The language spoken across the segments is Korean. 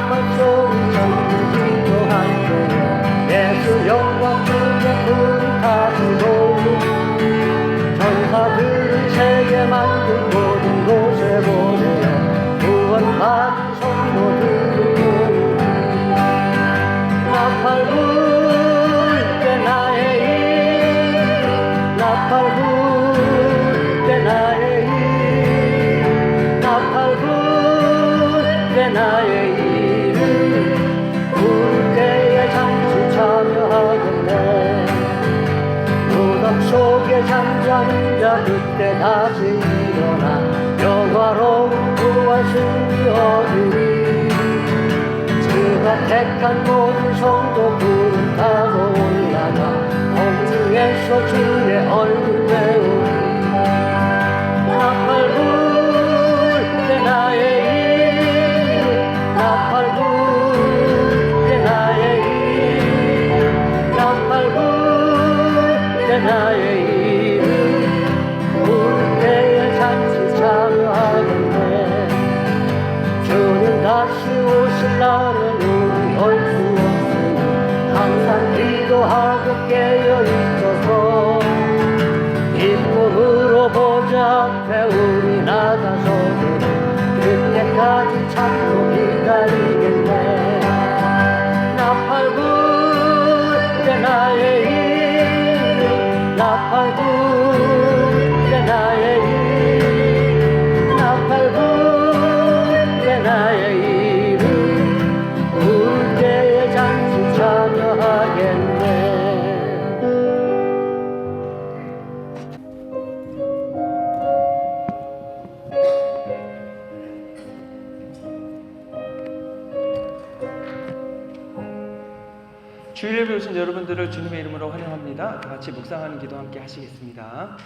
나팔 소리 전부 기도할 때에 예수 영광 주에 불타시고 천사들은 세계 만든 모든 곳에 보내어 구원받은 성도들을 모으니 나팔 불 때 나의 일 나팔 불 때 나의 일 나팔 불 때 나의 일을 부를 때에 잠시 참여하겠네 무덤 속에 잠자는 자 그때 다시 일어나 영화로운 부활 승리 얻으리 그가 택한 모든 성도 구름 타고 올라가 공중에서 주의 얼굴 배우리 나팔 불 때 나의 일 나팔 불 때 나의 일 나팔 불 때 나의 일을 부를 때에 잠시 참여하겠네 주님 다시 오실 날은 우리 알 수 없으니 항상 기도하고 깨어 있어서 기쁨으로 보좌 앞에 우리 나가서도 그때까지 참고 기다리겠네 나팔 불 때 나의 일 나팔 불 때 나의 일 나팔 불 때 나의 일을 부를 때에 잠시 참여하겠네 주일에 오신 여러분들을 주님의 이름으로 환영합니다. 다 같이 묵상하는 기도 함께 하시겠습니다.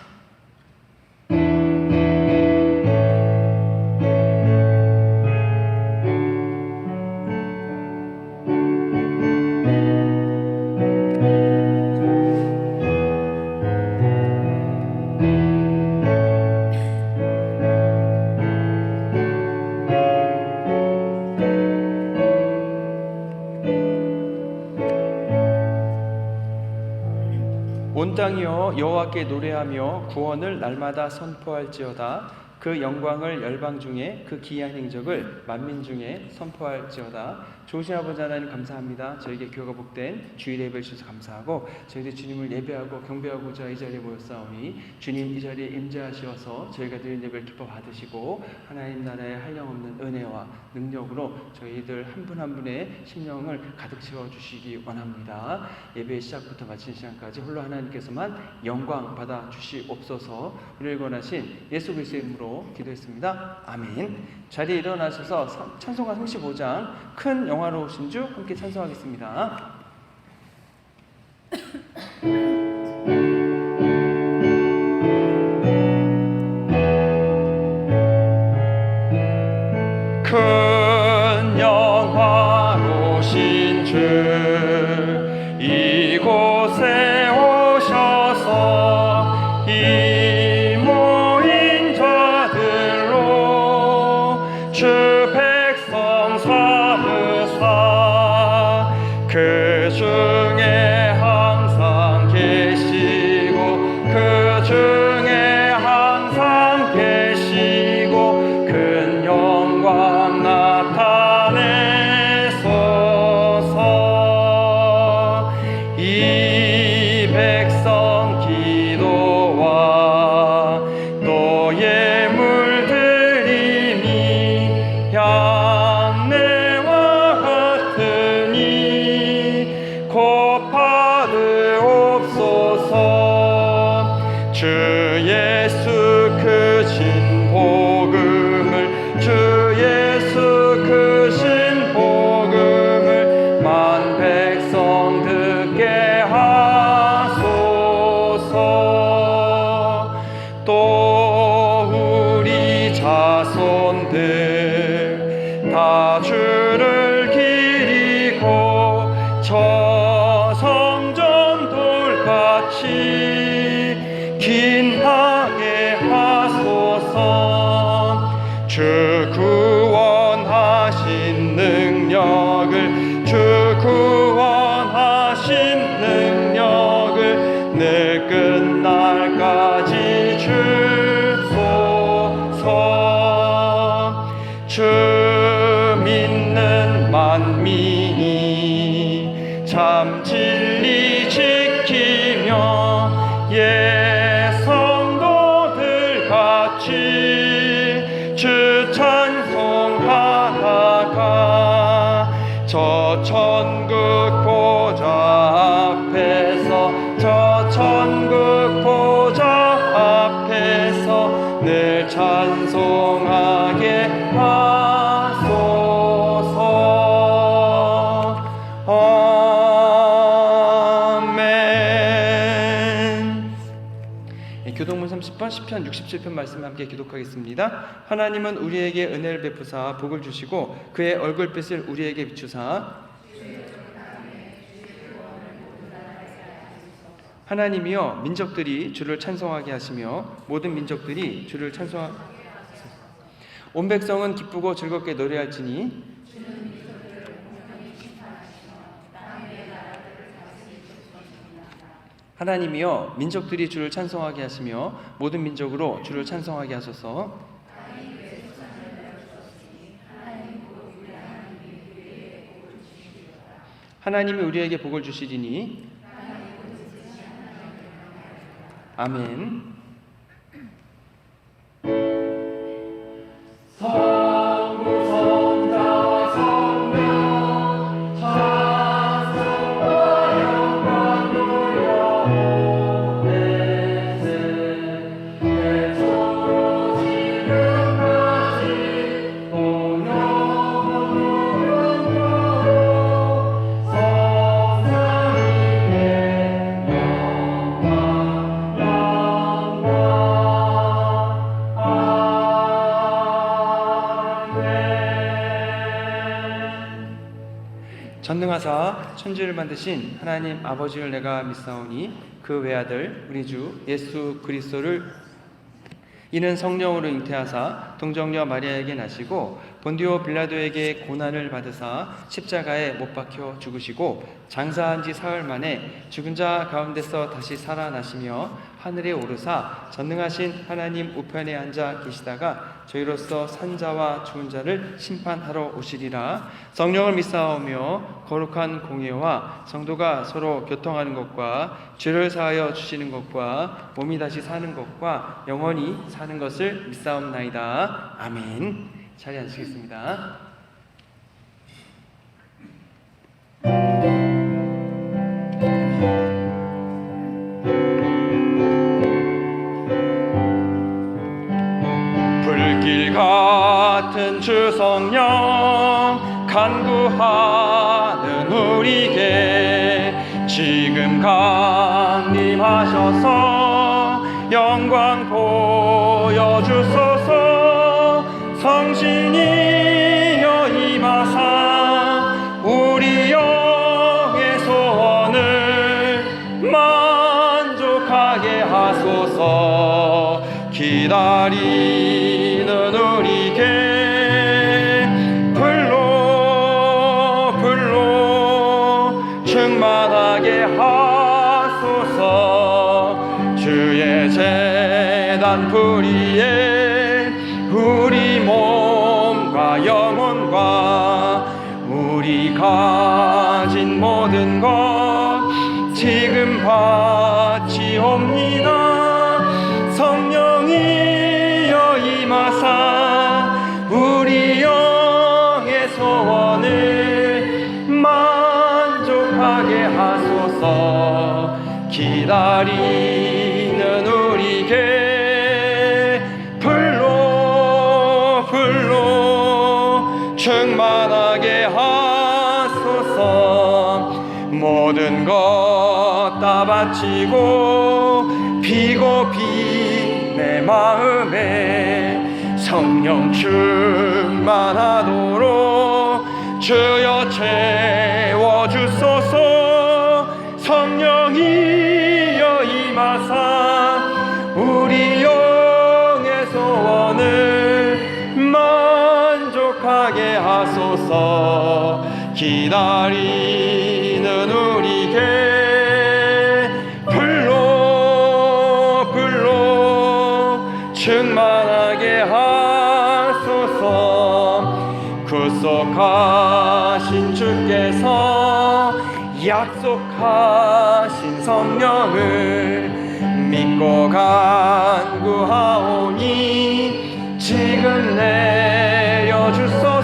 온 땅이여 여호와께 노래하며 구원을 날마다 선포할지어다. 그 영광을 열방 중에 그 기이한 행적을 만민 중에 선포할지어다. 좋으신 아버지 하나님 감사합니다. 저에게 교회가 복된 주일 예배 주셔서 감사하고 저희들 주님을 예배하고 경배하고자 이 자리에 모였사오니 주님 이 자리에 임재하시어서 저희가 드린 예배를 기뻐 받으시고 하나님 나라의 한량없는 은혜와 능력으로 저희들 한 분 한 분의 심령을 가득 채워주시기 원합니다. 예배 시작부터 마치는 시간까지 홀로 하나님께서만 영광 받아 주시옵소서. 우리를 권하신 예수 그리스도의 이름으로 기도했습니다. 아멘. 자리에 일어나셔서 찬송가 35장 큰 영화로우신 주 함께 찬송하겠습니다. 큰 영화로우신 주 이곳에 오셔서 이 모인 자들로 주 백성 삼으사 그 중에 항상 계시고 그 중에 항상 계시고 큰 영광 나타내소서. 이 백성 기도와 또 예물 드림이 양내와 같으니 곧 받으옵소서. 주 예수 그 신 복음을 주 예수 그 신 복음을 만 백성 듣게 하소서. 또 우리 자손들 다 주를 기리고 저 성전 돌같이 긴하게 하소서. 주 구원하신 능력 믿는 만민이 참 진리 지키며 옛 성도들 같이 주 찬송하다가 저 천국 보좌 앞에서 늘 찬송하게 하소서. 아멘. 교동문 30번 시편 67편 말씀 함께 기독하겠습니다. 하나님은 우리에게 은혜를 베푸사 복을 주시고 그의 얼굴빛을 우리에게 비추사 하나님이여 민족들이 주를 찬송하게 하시며 모든 민족들이 주를 찬송하게 온 백성은 기쁘고 즐겁게 노래할지니 하나님이여 민족들이 주를 찬송하게 하시며 모든 민족으로 주를 찬송하게 하소서. 하나님이 우리에게 복을 주시리니 아멘. 성부성자 성령 찬송과 영광 돌려오네 대초로 지금까지 동영으로 성삼위의 전능하사 천지를 만드신 하나님 아버지를 내가 믿사오니 그 외아들 우리 주 예수 그리스도를 이는 성령으로 잉태하사 동정녀 마리아에게 나시고 본디오 빌라도에게 고난을 받으사 십자가에 못 박혀 죽으시고 장사한 지 사흘 만에 죽은 자 가운데서 다시 살아나시며 하늘에 오르사 전능하신 하나님 우편에 앉아 계시다가 저희로서 산 자와 죽은 자를 심판하러 오시리라. 성령을 믿사오며 거룩한 공예와 성도가 서로 교통하는 것과 죄를 사하여 주시는 것과 몸이 다시 사는 것과 영원히 사는 것을 믿사옵나이다. 아멘. 자리 앉으시겠습니다. 불길 같은 주 성령 간구하는 우리에게 지금 강림하셔서 영광 보여주소서. 성신이여 임하사 우리 영의 소원을 만족하게 하소서. 기다리는 우리에게 불로 충만하게 하소서. 주의 제단 불의에 우리 몸과 영혼과 우리 가진 모든 것 지금 바치옵니다. 성령이여 임하사 우리 영의 소원을 만족하게 하소서. 기다리는 우리에게 불로 충만하게 하소서. 모든 것 다 바치고 비고비 내 마음에 성령 충만하도록 주여 채워주소서. 성령이여 임하사 우리 영의 소원을 만족하게 하소서. 기다리는 우리에게 불로 충만하게 하소서. 구속하신 주께서 약속하신 성령을 믿고 간구하오니 지금 내려주소서.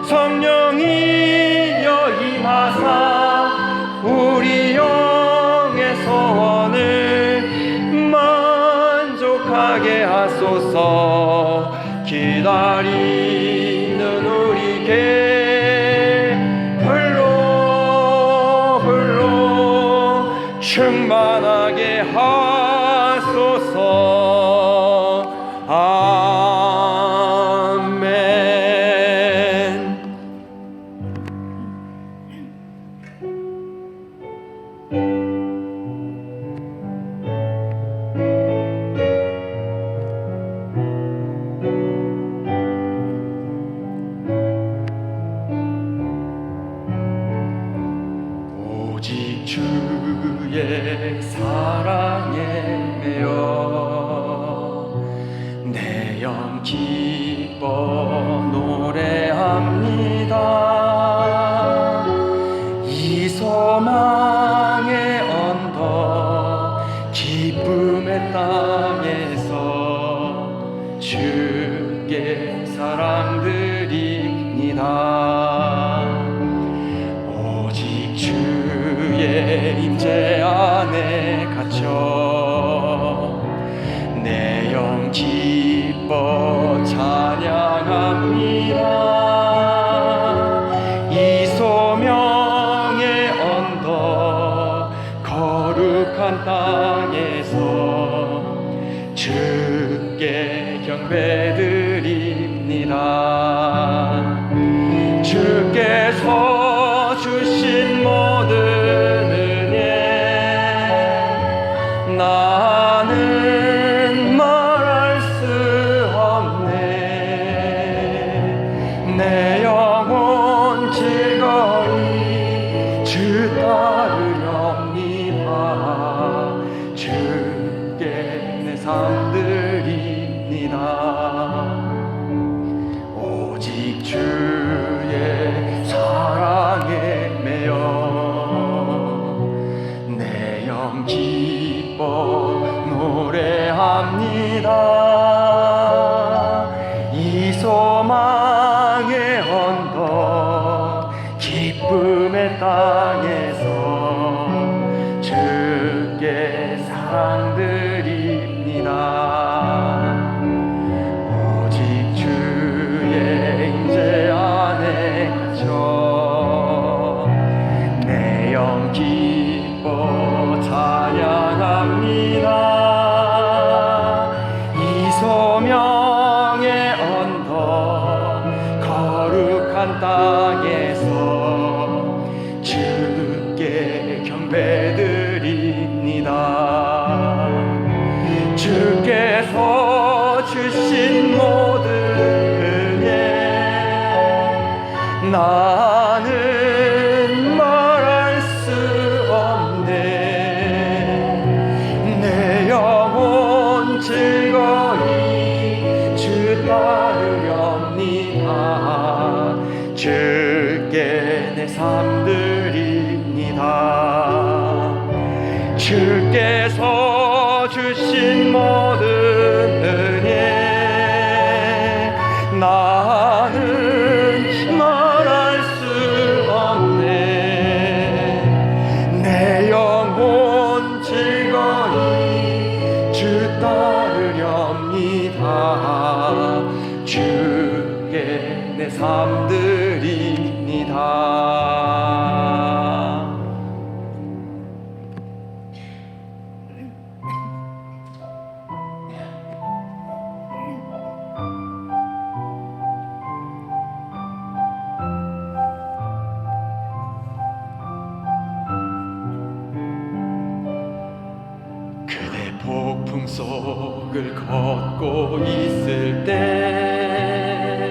성령이여 임하사 우리 영의 소원을 만족하게 하소서. 기다리는 우리에게 불로 충만하게 하소서. 아멘. 오직 주의 사랑에 매여 내 영 기뻐 노래합니다. 이 소망의 언덕 기쁨의 땅에서 주께 사랑드립니다. 오직 주의 임재 안에 갇혀 내 영 기뻐 찬양합니다. 이 소명의 언덕 거룩한 땅에서 주께 경배드립니다. 주께서 주신 모든 은혜 나는 말할 수 없네. 내 영혼 즐거이 주 따르렵니다. 주께 내 삶 드립니다. 오직 주의 사랑에 매여 내 영 기뻐 노래합니다. 이 소망의 언덕 기쁨의 땅에서 주께 사랑드립니다. 오직 주의 임재 안에 갇혀 내 영 기뻐 찬양합니다. 이 소명의 언덕 거룩한 땅에서 주께 경배드립니다. 주께서 주신 모든 은혜 나는 말할 수 없네. 내 영혼 즐거이 주 따르렵니다. 주께 내 삶 드립니다. 주께서 주신 모든 은혜 나는 말할 수 없네. 내 영혼 즐거이 주 따르렵니다. 주께 내 삶 드립니다. 폭풍 속을 걷고 있을 때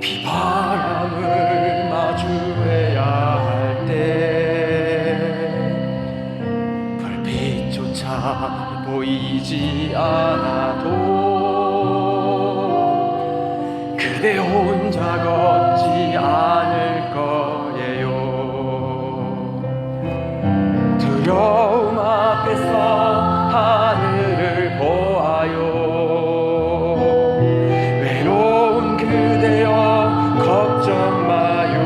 비바람을 마주해야 할 때 불빛조차 보이지 않아도 그대 혼자 걷지 않을 거예요. 두려움 앞에서 하늘을 보아요. 외로운 그대여 걱정 마요.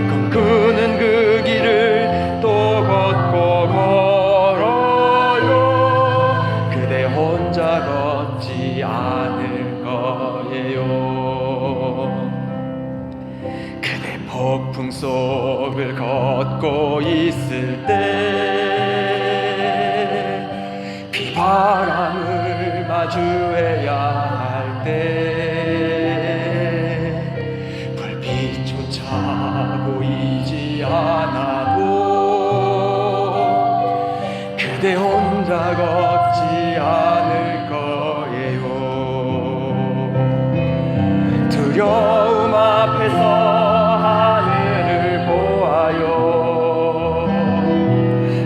꿈꾸는 그 길을 또 걷고 걸어요. 그대 혼자 걷지 않을 거예요. 그대 폭풍 속을 걷고 있을 때, 비바람을 마주해야 할 때, 불빛조차 보이지 않아도 그대 혼자 걷지 않을 거예요. 두려움 앞에서 하늘을 보아요.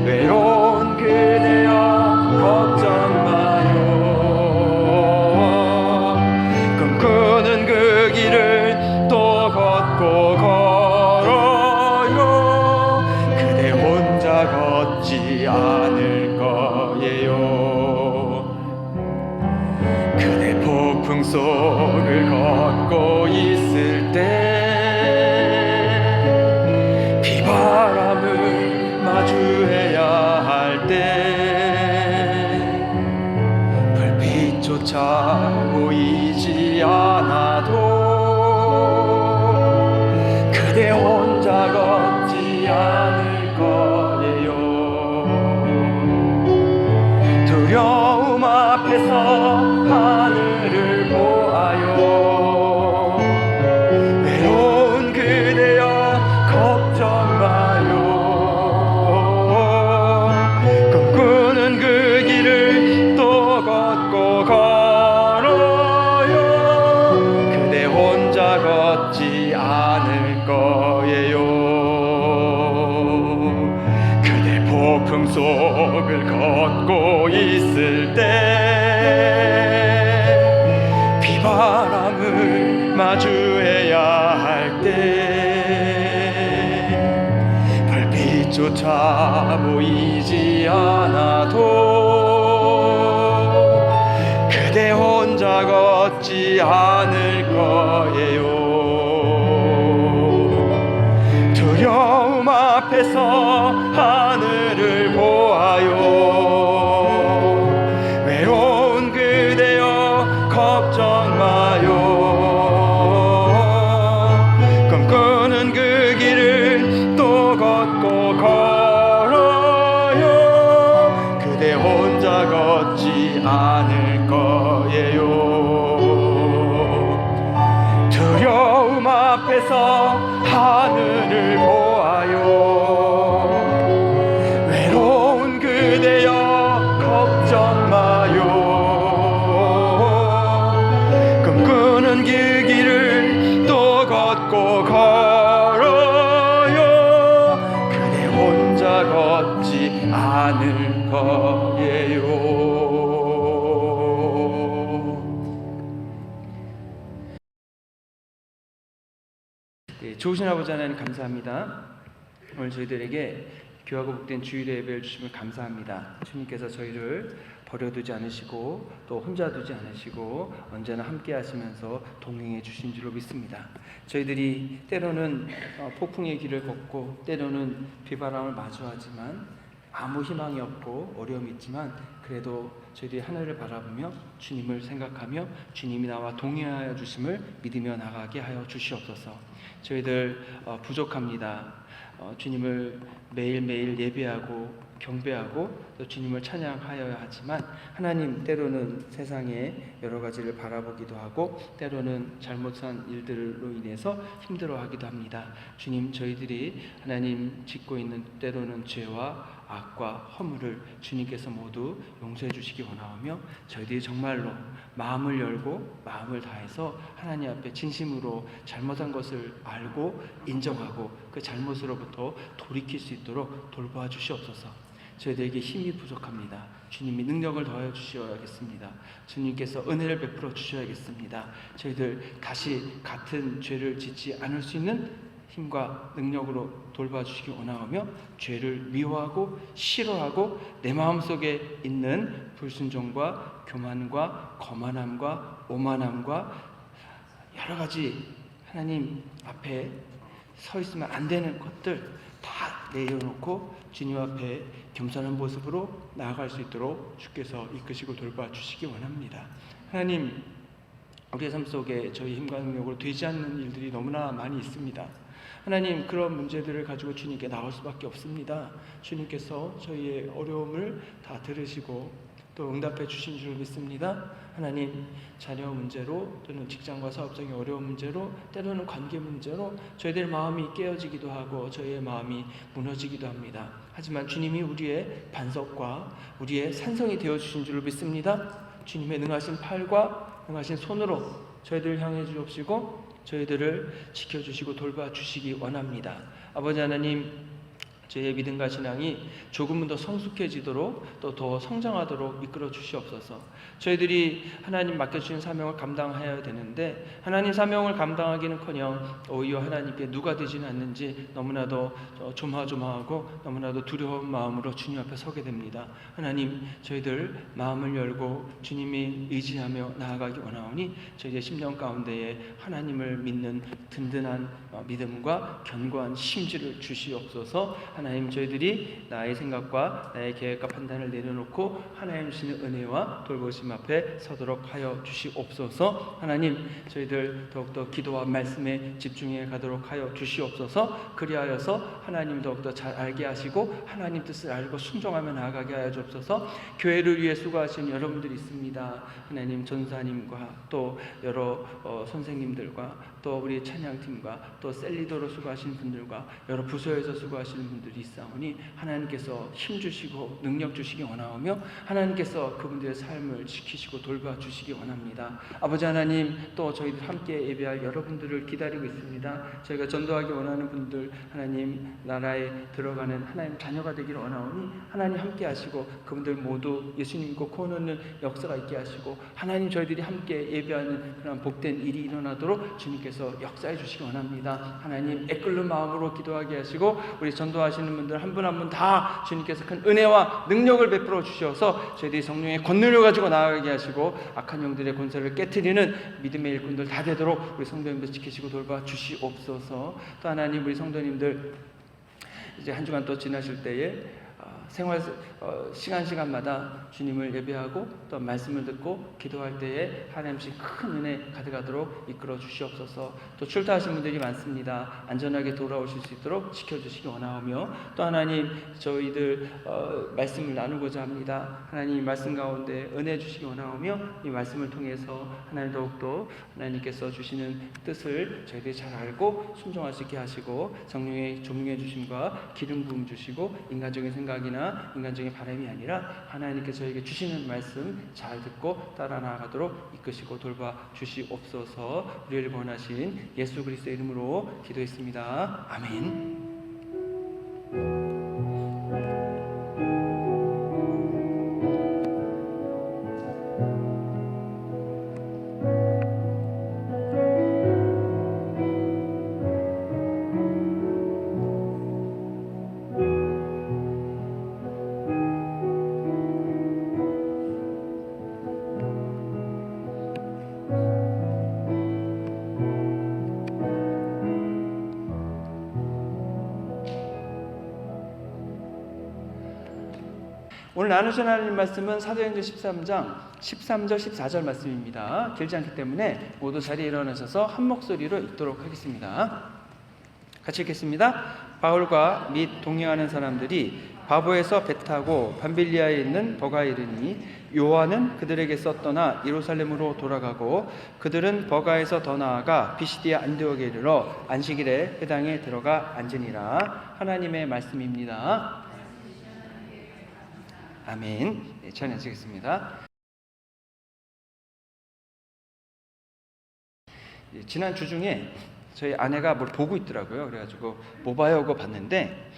외로운 그대여 걱정 마요. 꿈꾸는 그 길을 또 걷고 걸어요. 그대 혼자 걷지 않을 거예요. 그대 폭풍 속을 걷고 있을 때, 비바람을 마주해야 할 때, 불빛조차 보이지 않아도 그대 혼자 걷지 않을 거예요. 두려움 앞에서 하늘을 보아요. 외로운 그대여 걱정 마요. 꿈꾸는 그 길을 또 걷고 걸어요. 그대 혼자 걷지 않을 거예요. 그대 폭풍 속을 걷고 있을 때, 비바람을 마주해야 할 때, 불빛조차 보이지 않아도 그대 혼자 걷지 않을 거예요. 두려움 앞에서 하늘을 보아요. 외로운 그대여 걱정 마요. 꿈꾸는 그 길을 또 걷고 걸어요. 그대 혼자 걷지 않을 거예요. 두려움 앞에서 하늘을 보아요. 외로운 그대여 걱정 마요. 꿈꾸는 그 길을 또 걷고 걸어요. 그대 혼자 걷지 않을 거예요. 네, 좋으신 아버지 하나님 감사합니다. 오늘 저희들에게 귀하고 복된 주일의 예배를 주시면 감사합니다. 주님께서 저희를 버려두지 않으시고 또 혼자 두지 않으시고 언제나 함께 하시면서 동행해 주신 줄로 믿습니다. 저희들이 때로는 폭풍의 길을 걷고 때로는 비바람을 마주하지만 아무 희망이 없고 어려움이 있지만 그래도 저희들이 하늘을 바라보며 주님을 생각하며 주님이 나와 동행하여 주심을 믿으며 나가게 하여 주시옵소서. 저희들 부족합니다. 주님을 매일매일 예배하고 경배하고 또 주님을 찬양하여야 하지만 하나님 때로는 세상에 여러 가지를 바라보기도 하고 때로는 잘못한 일들로 인해서 힘들어하기도 합니다. 주님, 저희들이 하나님 짓고 있는 때로는 죄와 악과 허물을 주님께서 모두 용서해 주시기 원하오며 저희들이 정말로 마음을 열고 마음을 다해서 하나님 앞에 진심으로 잘못한 것을 알고 인정하고 그 잘못으로부터 돌이킬 수 있도록 돌보아 주시옵소서. 저희들에게 힘이 부족합니다. 주님이 능력을 더하여 주셔야겠습니다. 주님께서 은혜를 베풀어 주셔야겠습니다. 저희들 다시 같은 죄를 짓지 않을 수 있는 힘과 능력으로 돌봐주시기 원하오며, 죄를 미워하고 싫어하고 내 마음속에 있는 불순종과 교만과 거만함과 오만함과 여러 가지 하나님 앞에 서 있으면 안 되는 것들 다 내려놓고 주님 앞에 겸손한 모습으로 나아갈 수 있도록 주께서 이끄시고 돌봐주시기 원합니다. 하나님, 우리의 삶 속에 저희 힘과 능력으로 되지 않는 일들이 너무나 많이 있습니다. 하나님, 그런 문제들을 가지고 주님께 나올 수밖에 없습니다. 주님께서 저희의 어려움을 다 들으시고 또 응답해 주신 줄 믿습니다. 하나님, 자녀 문제로 또는 직장과 사업적인 어려운 문제로, 때로는 관계 문제로 저희들 마음이 깨어지기도 하고 저희의 마음이 무너지기도 합니다. 하지만 주님이 우리의 반석과 우리의 산성이 되어주신 줄 믿습니다. 주님의 능하신 팔과 능하신 손으로 저희들을 향해 주옵시고 저희들을 지켜주시고 돌봐주시기 원합니다. 아버지 하나님, 저희의 믿음과 신앙이 조금은 더 성숙해지도록 또 더 성장하도록 이끌어 주시옵소서. 저희들이 하나님 맡겨주신 사명을 감당해야 되는데 하나님 사명을 감당하기는커녕 오히려 하나님께 누가 되지는 않는지 너무나도 조마조마하고 너무나도 두려운 마음으로 주님 앞에 서게 됩니다. 하나님, 저희들 마음을 열고 주님이 의지하며 나아가기 원하오니 저희의 심령 가운데에 하나님을 믿는 든든한 믿음과 견고한 심지를 주시옵소서. 하나님, 저희들이 나의 생각과 나의 계획과 판단을 내려놓고 하나님 주시는 은혜와 돌보심 앞에 서도록 하여 주시옵소서. 하나님, 저희들 더욱더 기도와 말씀에 집중해 가도록 하여 주시옵소서. 그리하여서 하나님 더욱더 잘 알게 하시고 하나님 뜻을 알고 순종하며 나아가게 하여 주옵소서. 교회를 위해 수고하신 여러분들이 있습니다. 하나님, 전사님과 또 여러 선생님들과 또 우리 찬양팀과 또 셀리더로 수고하시는 분들과 여러 부서에서 수고하시는 분들이 있사오니 하나님께서 힘 주시고 능력 주시기 원하오며 하나님께서 그분들의 삶을 지키시고 돌봐주시기 원합니다. 아버지 하나님, 또 저희들 함께 예배할 여러분들을 기다리고 있습니다. 저희가 전도하기 원하는 분들, 하나님 나라에 들어가는 하나님 자녀가 되기를 원하오니 하나님 함께 하시고 그분들 모두 예수님 믿고 구원하는 역사가 있게 하시고 하나님, 저희들이 함께 예배하는 그런 복된 일이 일어나도록 주님께서 역사해 주시기 원합니다. 하나님, 애끓는 마음으로 기도하게 하시고 우리 전도하시는 분들 한 분 한 분 다 주님께서 큰 은혜와 능력을 베풀어 주셔서 저희들이 성령의 권능을 가지고 나아가게 하시고 악한 영들의 권세를 깨트리는 믿음의 일꾼들 다 되도록 우리 성도님들 지키시고 돌봐 주시옵소서. 또 하나님, 우리 성도님들 이제 한 주간 또 지나실 때에 생활 시간마다 주님을 예배하고 또 말씀을 듣고 기도할 때에 하나님께 큰 은혜 가득하도록 이끌어 주시옵소서. 또 출타하신 분들이 많습니다. 안전하게 돌아오실 수 있도록 지켜주시기 원하오며 또 하나님, 저희들 말씀을 나누고자 합니다. 하나님 말씀 가운데 은혜 주시기 원하오며 이 말씀을 통해서 하나님 더욱더 하나님께서 주시는 뜻을 저희들이 잘 알고 순종할 수 있게 하시고 성령의 조명해 주심과 기름 부음 주시고 인간적인 생각이나 인간적인 바람이 아니라 하나님께서 저에게 주시는 말씀 잘 듣고 따라 나아가도록 이끄시고 돌봐 주시옵소서. 우리를 원하신 예수 그리스도의 이름으로 기도했습니다. 아멘. 오늘 나누신 하나님 말씀은 사도행전 13장 13절 14절 말씀입니다. 길지 않기 때문에 모두 자리에 일어나셔서 한 목소리로 읽도록 하겠습니다. 같이 읽겠습니다. 바울과 및 동행하는 사람들이 바보에서 배 타고 밤빌리아에 있는 버가에 이르니 요한은 그들에게서 떠나 예루살렘으로 돌아가고 그들은 버가에서 더 나아가 비시디아 안디옥에 이르러 안식일에 회당에 들어가 앉으니라. 하나님의 말씀입니다. 아멘. 네, 찬양하시겠습니다. 지난 주 중에 저희 아내가 뭘 보고 있더라고요. 그래가지고 뭐 봐요 하고 봤는데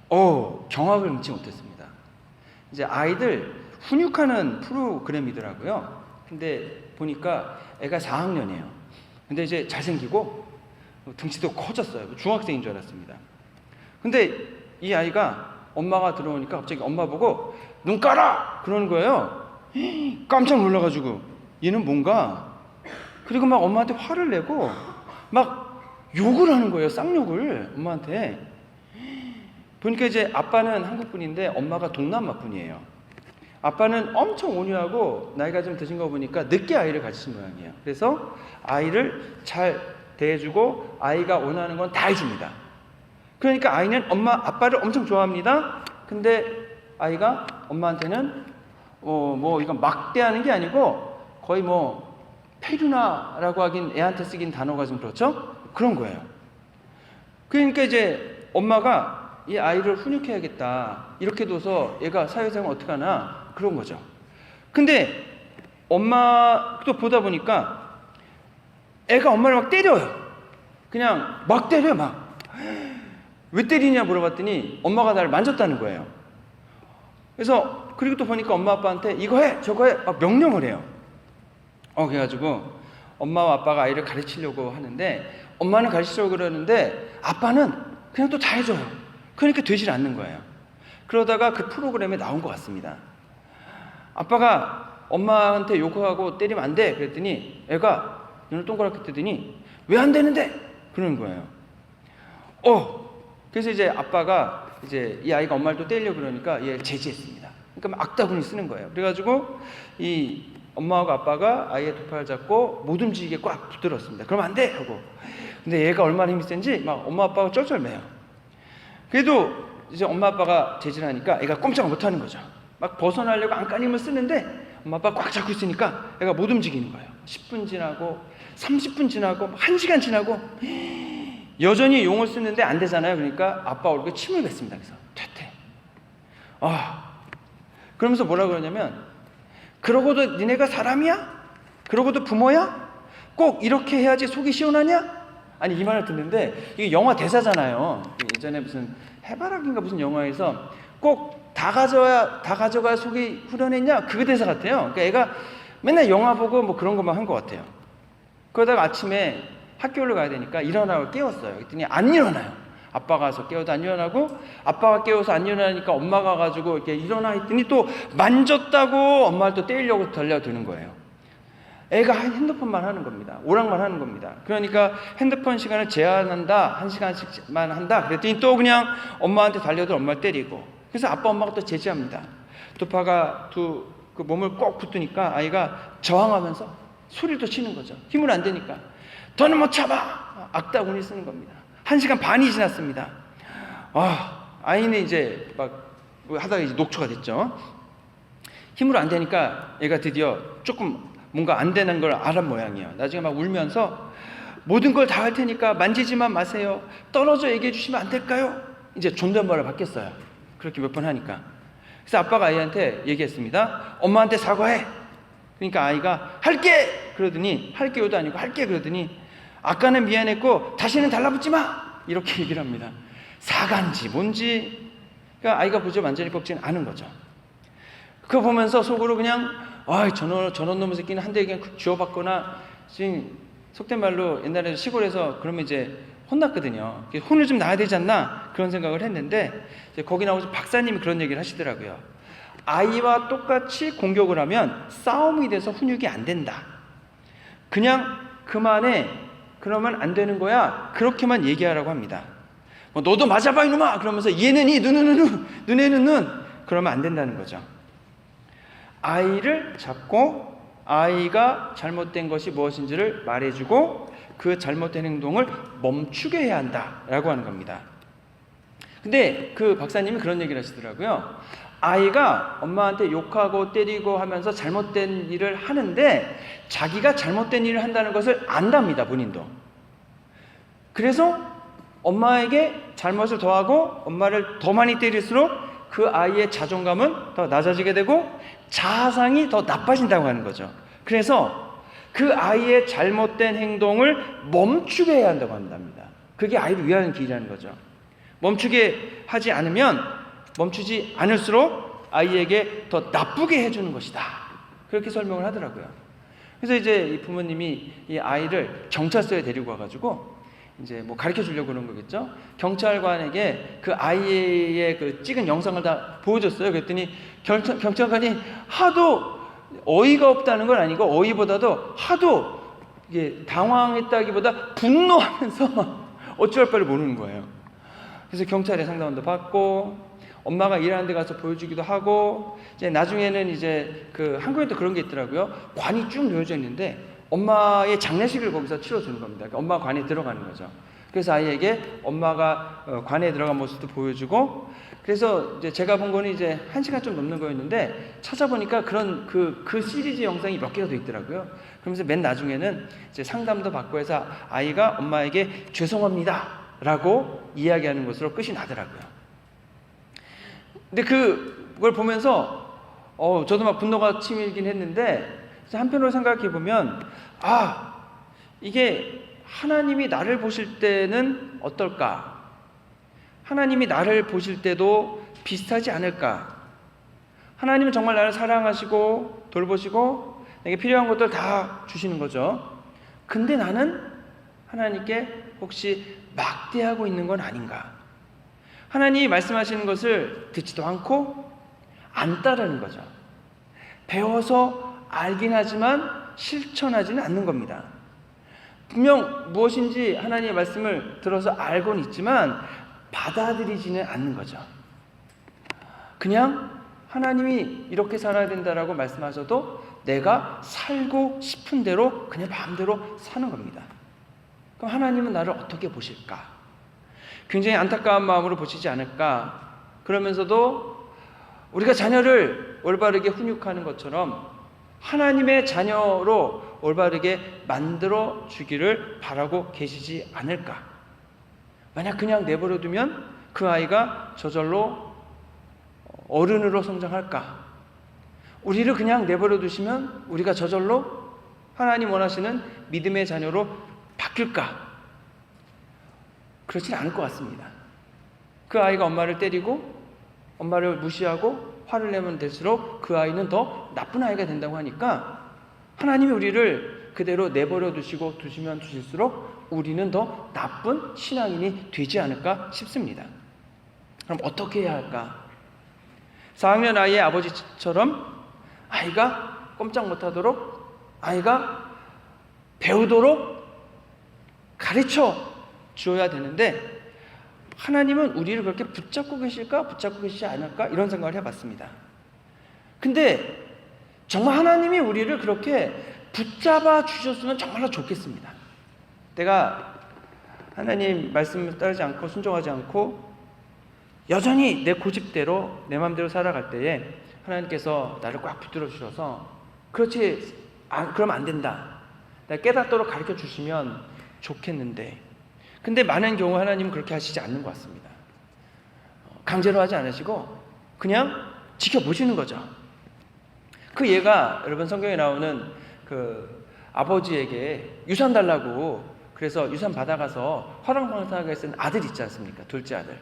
경악을 금치 못했습니다. 이제 아이들 훈육하는 프로그램이더라고요. 근데 보니까 애가 4학년이에요. 근데 이제 잘생기고 등치도 커졌어요. 중학생인 줄 알았습니다. 근데 이 아이가 엄마가 들어오니까 갑자기 엄마 보고 눈 깔아! 그러는 거예요. 깜짝 놀라가지고 얘는 뭔가, 그리고 막 엄마한테 화를 내고 막 욕을 하는 거예요. 쌍욕을 엄마한테. 보니까 이제 아빠는 한국 분인데 엄마가 동남아 분이에요. 아빠는 엄청 온유하고 나이가 좀 드신 거 보니까 늦게 아이를 가지신 모양이에요. 그래서 아이를 잘 대해주고 아이가 원하는 건 다 해줍니다. 그러니까 아이는 아빠를 엄청 좋아합니다. 근데 아이가 엄마한테는 뭐 이건 막대하는 게 아니고 거의 뭐 페류나라고 하긴 애한테 쓰긴 단어가 좀 그렇죠? 그런 거예요. 그러니까 이제 엄마가 이 아이를 훈육해야겠다, 이렇게 둬서 얘가 사회생활 어떻게 하나, 그런 거죠. 근데 엄마도 보다 보니까 애가 엄마를 막 때려요. 그냥 막 때려요. 막. 왜 때리냐 물어봤더니 엄마가 나를 만졌다는 거예요. 그래서 그리고 또 보니까 엄마 아빠한테 이거 해 저거 해 막 명령을 해요. 그래가지고 엄마와 아빠가 아이를 가르치려고 하는데, 엄마는 가르치려고 그러는데 아빠는 그냥 또 다 해줘요. 그러니까 되질 않는 거예요. 그러다가 그 프로그램에 나온 것 같습니다. 아빠가 엄마한테 욕하고 때리면 안 돼 그랬더니 애가 눈을 동그랗게 뜨더니 왜 안 되는데? 그러는 거예요. 그래서 이제 아빠가 이제 이 아이가 엄마를 또 때리려고 그러니까 얘를 제지했습니다. 그러니까 막 악다구니 쓰는 거예요. 그래가지고 이 엄마하고 아빠가 아이의 두 팔을 잡고 못 움직이게 꽉 붙들었습니다. 그러면 안 돼! 하고. 근데 얘가 얼마나 힘이 센지 막 엄마 아빠가 쩔쩔매요. 그래도 이제 엄마 아빠가 제지를 하니까 애가 꼼짝을 못 하는 거죠. 막 벗어나려고 안간힘을 쓰는데 엄마 아빠가 꽉 잡고 있으니까 애가 못 움직이는 거예요. 10분 지나고 30분 지나고 1시간 지나고 여전히 용을 쓰는데 안 되잖아요. 그러니까 아빠 얼굴에 침을 뱉습니다. 그래서 퇴퇴. 그러면서 뭐라 그러냐면, 그러고도 니네가 사람이야? 그러고도 부모야? 꼭 이렇게 해야지 속이 시원하냐? 아니, 이 말을 듣는데 이게 영화 대사잖아요. 예전에 무슨 해바라기인가 무슨 영화에서 꼭 다 가져가야 속이 후련했냐? 그 대사 같아요. 그러니까 애가 맨날 영화 보고 뭐 그런 것만 한 것 같아요. 그러다가 아침에 학교를 가야 되니까 일어나고 깨웠어요. 그랬더니 안 일어나요. 아빠가 와서 깨워도 안 일어나고, 아빠가 깨워서 안 일어나니까 엄마가 가지고 이렇게 일어나 있더니 또 만졌다고 엄마를 또 때리려고 달려드는 거예요. 애가 핸드폰만 하는 겁니다. 오락만 하는 겁니다. 그러니까 핸드폰 시간을 제한한다, 1시간씩만 한다 그랬더니 또 그냥 엄마한테 달려들 엄마를 때리고. 그래서 아빠 엄마가 또 제지합니다. 두 파가 그 몸을 꼭 붙으니까 아이가 저항하면서 소리도 치는 거죠. 힘을 안 대니까. 더는 못 참아! 악다구니 쓰는 겁니다. 1시간 반이 지났습니다. 아이는 이제 막 하다가 이제 녹초가 됐죠. 힘으로 안 되니까 얘가 드디어 조금 뭔가 안 되는 걸 알은 모양이에요. 나중에 막 울면서 모든 걸 다 할 테니까 만지지만 마세요. 떨어져 얘기해 주시면 안 될까요? 이제 존댓말을 받겠어요. 그렇게 몇 번 하니까. 그래서 아빠가 아이한테 얘기했습니다. 엄마한테 사과해. 그러니까 아이가 할게! 그러더니, 할게요도 아니고 할게! 그러더니 아까는 미안했고 다시는 달라붙지 마! 이렇게 얘기를 합니다. 사과인지 뭔지. 그러니까 아이가 그저 완전히 꺾지는 않은 거죠. 그거 보면서 속으로 그냥 저런 놈의 새끼는 한 대 그냥 쥐어받거나, 지금 속된 말로 옛날에 시골에서 그러면 이제 혼났거든요. 혼을 좀 나야 되지 않나 그런 생각을 했는데, 이제 거기 나오신 박사님이 그런 얘기를 하시더라고요. 아이와 똑같이 공격을 하면 싸움이 돼서 훈육이 안 된다. 그냥 그만해. 그러면 안 되는 거야. 그렇게만 얘기하라고 합니다. 너도 맞아봐 이놈아. 그러면서 얘는 이, 눈에는 눈. 그러면 안 된다는 거죠. 아이를 잡고 아이가 잘못된 것이 무엇인지를 말해주고 그 잘못된 행동을 멈추게 해야 한다라고 하는 겁니다. 근데 그 박사님이 그런 얘기를 하시더라고요. 아이가 엄마한테 욕하고 때리고 하면서 잘못된 일을 하는데 자기가 잘못된 일을 한다는 것을 안답니다. 본인도. 그래서 엄마에게 잘못을 더하고 엄마를 더 많이 때릴수록 그 아이의 자존감은 더 낮아지게 되고 자아상이 더 나빠진다고 하는 거죠. 그래서 그 아이의 잘못된 행동을 멈추게 해야 한다고 한답니다. 그게 아이를 위하는 길이라는 거죠. 멈추게 하지 않으면, 멈추지 않을수록 아이에게 더 나쁘게 해주는 것이다. 그렇게 설명을 하더라고요. 그래서 이제 이 부모님이 이 아이를 경찰서에 데리고 와가지고 이제 뭐 가르쳐 주려고 그런 거겠죠. 경찰관에게 그 아이의 그 찍은 영상을 다 보여줬어요. 그랬더니 경찰관이 하도 어이가 없다는 건 아니고, 어이보다도 하도 이게 당황했다기보다 분노하면서 어찌할 바를 모르는 거예요. 그래서 경찰에 상담도 받고, 엄마가 일하는 데 가서 보여주기도 하고, 이제 나중에는 이제 그 한국에도 그런 게 있더라고요. 관이 쭉 놓여져 있는데 엄마의 장례식을 거기서 치러주는 겁니다. 그러니까 엄마 관에 들어가는 거죠. 그래서 아이에게 엄마가 관에 들어간 모습도 보여주고, 그래서 이제 제가 본 거는 이제 1시간 좀 넘는 거였는데 찾아보니까 그런 그 시리즈 영상이 몇 개가 돼 있더라고요. 그러면서 맨 나중에는 이제 상담도 받고 해서 아이가 엄마에게 죄송합니다 라고 이야기하는 것으로 끝이 나더라고요. 근데 그걸 보면서 저도 막 분노가 치밀긴 했는데, 한편으로 생각해 보면 이게 하나님이 나를 보실 때는 어떨까? 하나님이 나를 보실 때도 비슷하지 않을까? 하나님은 정말 나를 사랑하시고 돌보시고 내게 필요한 것들 다 주시는 거죠. 근데 나는 하나님께 혹시 막대하고 있는 건 아닌가? 하나님이 말씀하시는 것을 듣지도 않고 안 따르는 거죠. 배워서 알긴 하지만 실천하지는 않는 겁니다. 분명 무엇인지 하나님의 말씀을 들어서 알고는 있지만 받아들이지는 않는 거죠. 그냥 하나님이 이렇게 살아야 된다라고 말씀하셔도 내가 살고 싶은 대로 그냥 마음대로 사는 겁니다. 그럼 하나님은 나를 어떻게 보실까? 굉장히 안타까운 마음으로 보시지 않을까? 그러면서도 우리가 자녀를 올바르게 훈육하는 것처럼 하나님의 자녀로 올바르게 만들어 주기를 바라고 계시지 않을까? 만약 그냥 내버려 두면 그 아이가 저절로 어른으로 성장할까? 우리를 그냥 내버려 두시면 우리가 저절로 하나님 원하시는 믿음의 자녀로 바뀔까? 그렇진 않을 것 같습니다. 그 아이가 엄마를 때리고 엄마를 무시하고 화를 내면 될수록 그 아이는 더 나쁜 아이가 된다고 하니까, 하나님이 우리를 그대로 내버려 두시면 두실수록 우리는 더 나쁜 신앙인이 되지 않을까 싶습니다. 그럼 어떻게 해야 할까? 4학년 아이의 아버지처럼 아이가 꼼짝 못하도록, 아이가 배우도록 가르쳐 주어야 되는데, 하나님은 우리를 그렇게 붙잡고 계실까? 붙잡고 계시지 않을까? 이런 생각을 해봤습니다. 근데 정말 하나님이 우리를 그렇게 붙잡아 주셨으면 정말로 좋겠습니다. 내가 하나님 말씀을 따르지 않고 순종하지 않고 여전히 내 고집대로 내 마음대로 살아갈 때에 하나님께서 나를 꽉 붙들어 주셔서 그러면 안 된다, 내가 깨닫도록 가르쳐 주시면 좋겠는데, 근데 많은 경우 하나님은 그렇게 하시지 않는 것 같습니다. 강제로 하지 않으시고 그냥 지켜보시는 거죠. 그 예가 여러분 성경에 나오는 그 아버지에게 유산 달라고 그래서 유산 받아가서 화랑방탕하게 쓴 아들 있지 않습니까? 둘째 아들.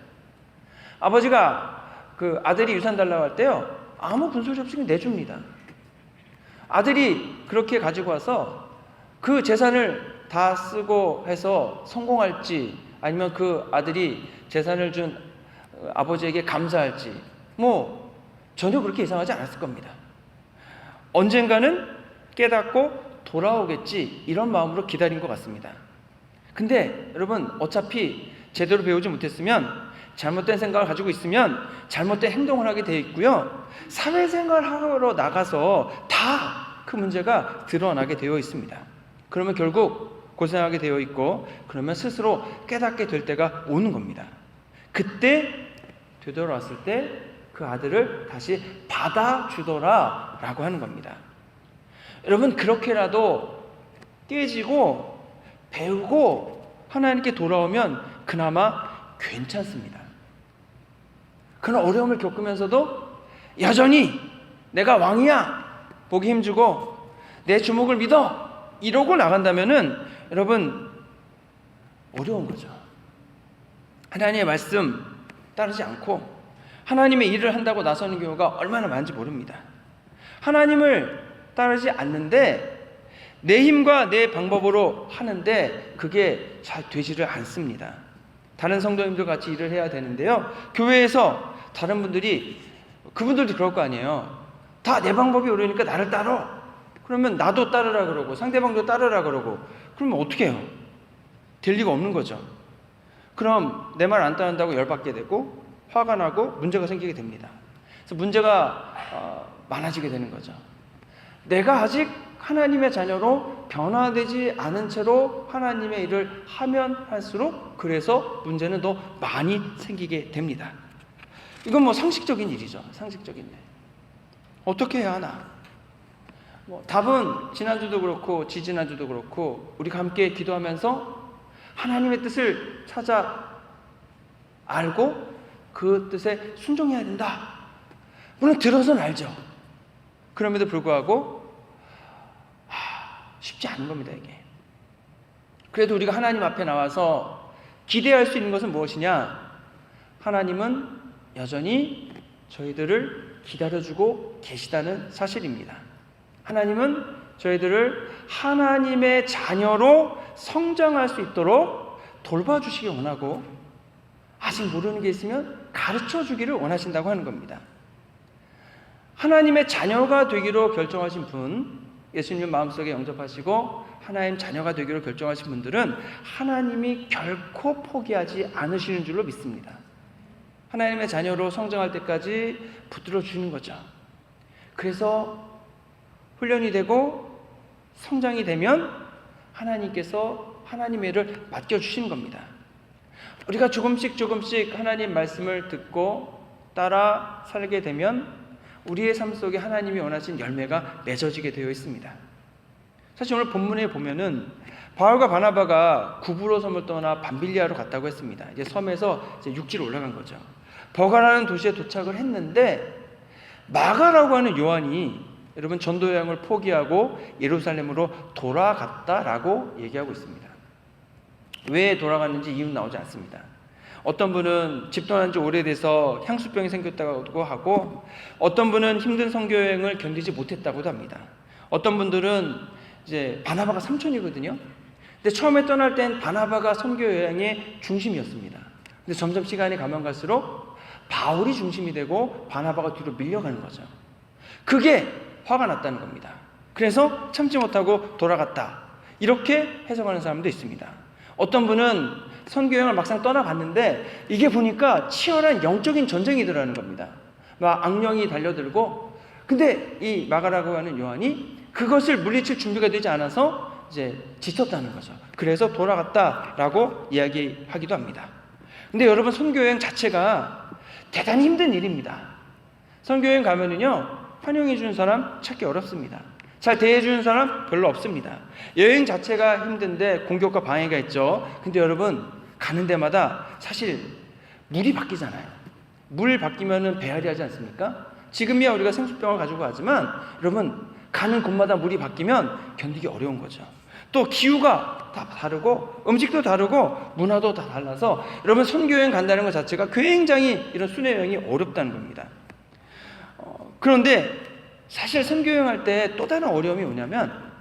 아버지가 그 아들이 유산 달라고 할 때요, 아무 군소리 없이 내줍니다. 아들이 그렇게 가지고 와서 그 재산을 다 쓰고 해서 성공할지, 아니면 그 아들이 재산을 준 아버지에게 감사할지 뭐 전혀 그렇게 예상하지 않았을 겁니다. 언젠가는 깨닫고 돌아오겠지, 이런 마음으로 기다린 것 같습니다. 근데 여러분, 어차피 제대로 배우지 못했으면, 잘못된 생각을 가지고 있으면 잘못된 행동을 하게 되어 있고요, 사회생활을 하러 나가서 다 그 문제가 드러나게 되어 있습니다. 그러면 결국 고생하게 되어 있고, 그러면 스스로 깨닫게 될 때가 오는 겁니다. 그때 되돌아왔을 때 그 아들을 다시 받아주더라 라고 하는 겁니다. 여러분, 그렇게라도 깨지고 배우고 하나님께 돌아오면 그나마 괜찮습니다. 그런 어려움을 겪으면서도 여전히 내가 왕이야, 보기 힘주고 내 주목을 믿어, 이러고 나간다면은 여러분 어려운 거죠. 하나님의 말씀 따르지 않고 하나님의 일을 한다고 나서는 경우가 얼마나 많은지 모릅니다. 하나님을 따르지 않는데 내 힘과 내 방법으로 하는데 그게 잘 되지를 않습니다. 다른 성도님들 같이 일을 해야 되는데요, 교회에서 다른 분들이, 그분들도 그럴 거 아니에요. 다 내 방법이 옳으니까 나를 따라. 그러면 나도 따르라 그러고 상대방도 따르라 그러고, 그러면 어떻게 해요? 될 리가 없는 거죠. 그럼 내 말 안 따른다고 열받게 되고 화가 나고 문제가 생기게 됩니다. 그래서 문제가 많아지게 되는 거죠. 내가 아직 하나님의 자녀로 변화되지 않은 채로 하나님의 일을 하면 할수록 그래서 문제는 더 많이 생기게 됩니다. 이건 뭐 상식적인 일이죠. 상식적인 일. 어떻게 해야 하나? 답은 지난주도 그렇고 지지난주도 그렇고 우리가 함께 기도하면서 하나님의 뜻을 찾아 알고 그 뜻에 순종해야 된다. 물론 들어서는 알죠. 그럼에도 불구하고 쉽지 않은 겁니다, 이게. 그래도 우리가 하나님 앞에 나와서 기대할 수 있는 것은 무엇이냐? 하나님은 여전히 저희들을 기다려주고 계시다는 사실입니다. 하나님은 저희들을 하나님의 자녀로 성장할 수 있도록 돌봐주시기 원하고, 아직 모르는 게 있으면 가르쳐 주기를 원하신다고 하는 겁니다. 하나님의 자녀가 되기로 결정하신 분, 예수님 마음속에 영접하시고 하나님 자녀가 되기로 결정하신 분들은 하나님이 결코 포기하지 않으시는 줄로 믿습니다. 하나님의 자녀로 성장할 때까지 붙들어 주는 거죠. 그래서 훈련이 되고 성장이 되면 하나님께서 하나님의 일을 맡겨주시는 겁니다. 우리가 조금씩 하나님 말씀을 듣고 따라 살게 되면 우리의 삶 속에 하나님이 원하신 열매가 맺어지게 되어 있습니다. 사실 오늘 본문에 보면은 바울과 바나바가 구브로 섬을 떠나 밤빌리아로 갔다고 했습니다. 이제 섬에서 이제 육지로 올라간 거죠. 버가라는 도시에 도착을 했는데 마가라고 하는 요한이 여러분 전도 여행을 포기하고 예루살렘으로 돌아갔다라고 얘기하고 있습니다. 왜 돌아갔는지 이유는 나오지 않습니다. 어떤 분은 집 떠난 지 오래돼서 향수병이 생겼다고 하고, 어떤 분은 힘든 선교 여행을 견디지 못했다고도 합니다. 어떤 분들은 이제 바나바가 삼촌이거든요. 근데 처음에 떠날 땐 바나바가 선교 여행의 중심이었습니다. 근데 점점 시간이 가면 갈수록 바울이 중심이 되고 바나바가 뒤로 밀려가는 거죠. 그게 화가 났다는 겁니다. 그래서 참지 못하고 돌아갔다, 이렇게 해석하는 사람도 있습니다. 어떤 분은 선교여행을 막상 떠나갔는데 이게 보니까 치열한 영적인 전쟁이더라는 겁니다. 막 악령이 달려들고, 근데 이 마가라고 하는 요한이 그것을 물리칠 준비가 되지 않아서 이제 지쳤다는 거죠. 그래서 돌아갔다라고 이야기하기도 합니다. 근데 여러분, 선교여행 자체가 대단히 힘든 일입니다. 선교여행 가면은요, 환영해 주는 사람 찾기 어렵습니다. 잘 대해주는 사람 별로 없습니다. 여행 자체가 힘든데 공격과 방해가 있죠. 근데 여러분, 가는 데마다 사실 물이 바뀌잖아요. 물 바뀌면은 배앓이 하지 않습니까? 지금이야 우리가 생수병을 가지고 가지만 여러분, 가는 곳마다 물이 바뀌면 견디기 어려운 거죠. 또 기후가 다 다르고 음식도 다르고 문화도 다 달라서 여러분, 선교여행 간다는 것 자체가 굉장히 이런 순회여행이 어렵다는 겁니다. 그런데 사실 선교여행할 때 또 다른 어려움이 뭐냐면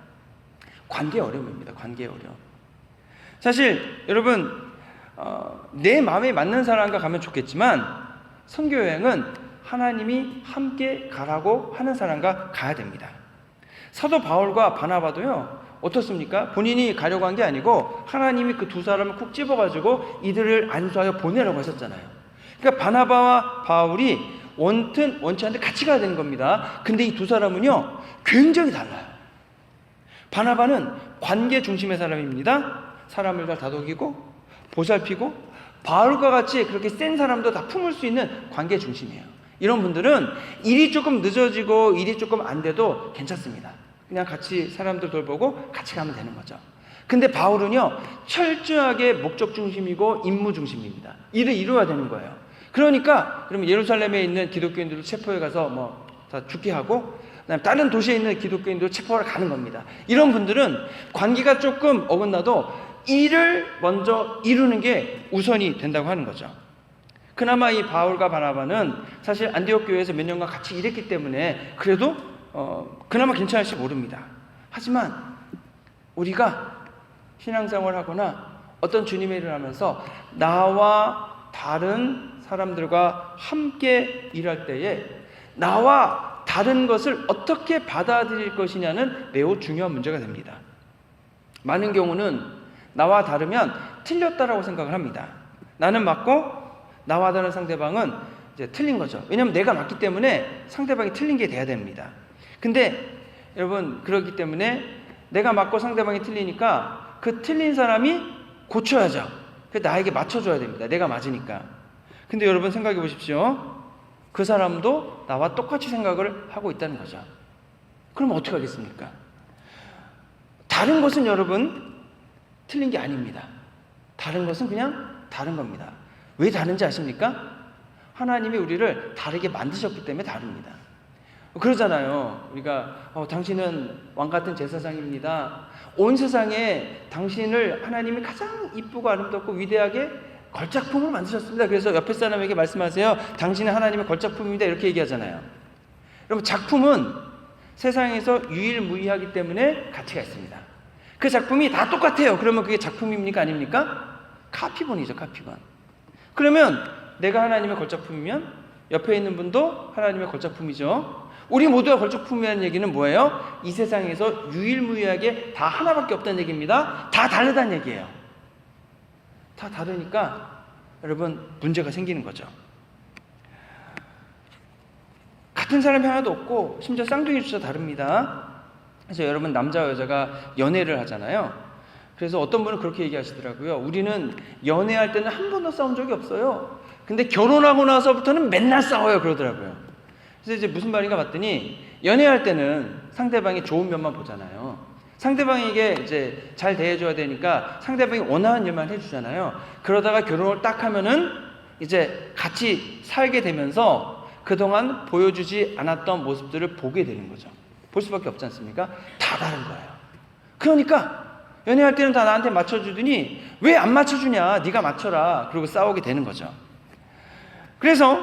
관계 어려움입니다. 관계 어려움. 사실 여러분, 내 마음에 맞는 사람과 가면 좋겠지만 선교여행은 하나님이 함께 가라고 하는 사람과 가야 됩니다. 사도 바울과 바나바도요, 어떻습니까? 본인이 가려고 한 게 아니고 하나님이 그 두 사람을 콕 집어가지고 이들을 안수하여 보내라고 하셨잖아요. 그러니까 바나바와 바울이 원치 않는데 같이 가야 되는 겁니다. 근데 이 두 사람은요, 굉장히 달라요. 바나바는 관계 중심의 사람입니다. 사람을 잘 다독이고 보살피고, 바울과 같이 그렇게 센 사람도 다 품을 수 있는 관계 중심이에요. 이런 분들은 일이 조금 늦어지고 일이 조금 안 돼도 괜찮습니다. 그냥 같이 사람들 돌보고 같이 가면 되는 거죠. 근데 바울은요, 철저하게 목적 중심이고 임무 중심입니다. 일을 이루어야 되는 거예요. 그러니까 여러분, 예루살렘에 있는 기독교인들을 체포해 가서 다 죽게 하고, 그다음에 다른 도시에 있는 기독교인들을 체포하러 가는 겁니다. 이런 분들은 관계가 조금 어긋나도 일을 먼저 이루는 게 우선이 된다고 하는 거죠. 그나마 이 바울과 바나바는 사실 안디옥 교회에서 몇 년간 같이 일했기 때문에 그래도 그나마 괜찮을지 모릅니다. 하지만 우리가 신앙생활을 하거나 어떤 주님의 일을 하면서 나와 다른 사람들과 함께 일할 때에 나와 다른 것을 어떻게 받아들일 것이냐는 매우 중요한 문제가 됩니다. 많은 경우는 나와 다르면 틀렸다라고 생각을 합니다. 나는 맞고 나와 다른 상대방은 이제 틀린 거죠. 왜냐하면 내가 맞기 때문에 상대방이 틀린 게 돼야 됩니다. 근데 여러분, 그렇기 때문에 내가 맞고 상대방이 틀리니까 그 틀린 사람이 고쳐야죠. 나에게 맞춰줘야 됩니다. 내가 맞으니까. 근데 여러분 생각해 보십시오. 그 사람도 나와 똑같이 생각을 하고 있다는 거죠. 그럼 어떻게 하겠습니까? 다른 것은 여러분 틀린 게 아닙니다. 다른 것은 그냥 다른 겁니다. 왜 다른지 아십니까? 하나님이 우리를 다르게 만드셨기 때문에 다릅니다. 그러잖아요. 우리가 당신은 왕같은 제사장입니다. 온 세상에 당신을 하나님이 가장 이쁘고 아름답고 위대하게 걸작품으로 만드셨습니다. 그래서 옆에 사람에게 말씀하세요. 당신은 하나님의 걸작품입니다. 이렇게 얘기하잖아요. 여러분, 작품은 세상에서 유일무이하기 때문에 가치가 있습니다. 그 작품이 다 똑같아요. 그러면 그게 작품입니까? 아닙니까? 카피본이죠. 카피본. 그러면 내가 하나님의 걸작품이면 옆에 있는 분도 하나님의 걸작품이죠. 우리 모두가 걸작품이라는 얘기는 뭐예요? 이 세상에서 유일무이하게 다 하나밖에 없다는 얘기입니다. 다 다르다는 얘기예요. 다 다르니까 여러분 문제가 생기는 거죠. 같은 사람이 하나도 없고 심지어 쌍둥이조차 다릅니다. 그래서 여러분, 남자와 여자가 연애를 하잖아요. 그래서 어떤 분은 그렇게 얘기하시더라고요. 우리는 연애할 때는 한 번도 싸운 적이 없어요. 근데 결혼하고 나서부터는 맨날 싸워요. 그러더라고요. 그래서 이제 무슨 말인가 봤더니 연애할 때는 상대방의 좋은 면만 보잖아요. 상대방에게 이제 잘 대해줘야 되니까 상대방이 원하는 일만 해주잖아요. 그러다가 결혼을 딱 하면은 이제 같이 살게 되면서 그동안 보여주지 않았던 모습들을 보게 되는 거죠. 볼 수밖에 없지 않습니까? 다 다른 거예요. 그러니까 연애할 때는 다 나한테 맞춰주더니 왜 안 맞춰주냐, 네가 맞춰라, 그리고 싸우게 되는 거죠. 그래서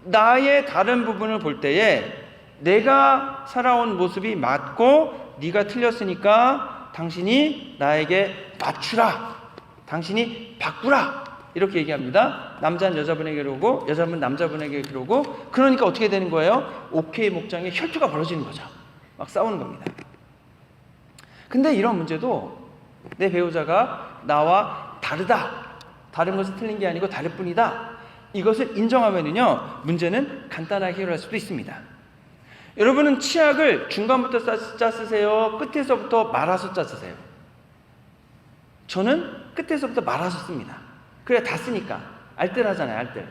나의 다른 부분을 볼 때에 내가 살아온 모습이 맞고 네가 틀렸으니까 당신이 나에게 맞추라, 당신이 바꾸라, 이렇게 얘기합니다. 남자는 여자분에게 그러고 여자분은 남자분에게 그러고, 그러니까 어떻게 되는 거예요? 오케이 목장에 혈투가 벌어지는 거죠. 막 싸우는 겁니다. 근데 이런 문제도 내 배우자가 나와 다르다, 다른 것은 틀린 게 아니고 다를 뿐이다, 이것을 인정하면은요, 문제는 간단하게 해결할 수도 있습니다. 여러분은 치약을 중간부터 짜 쓰세요? 끝에서부터 말아서 짜 쓰세요? 저는 끝에서부터 말아서 씁니다. 그래야 다 쓰니까. 알뜰하잖아요, 알뜰.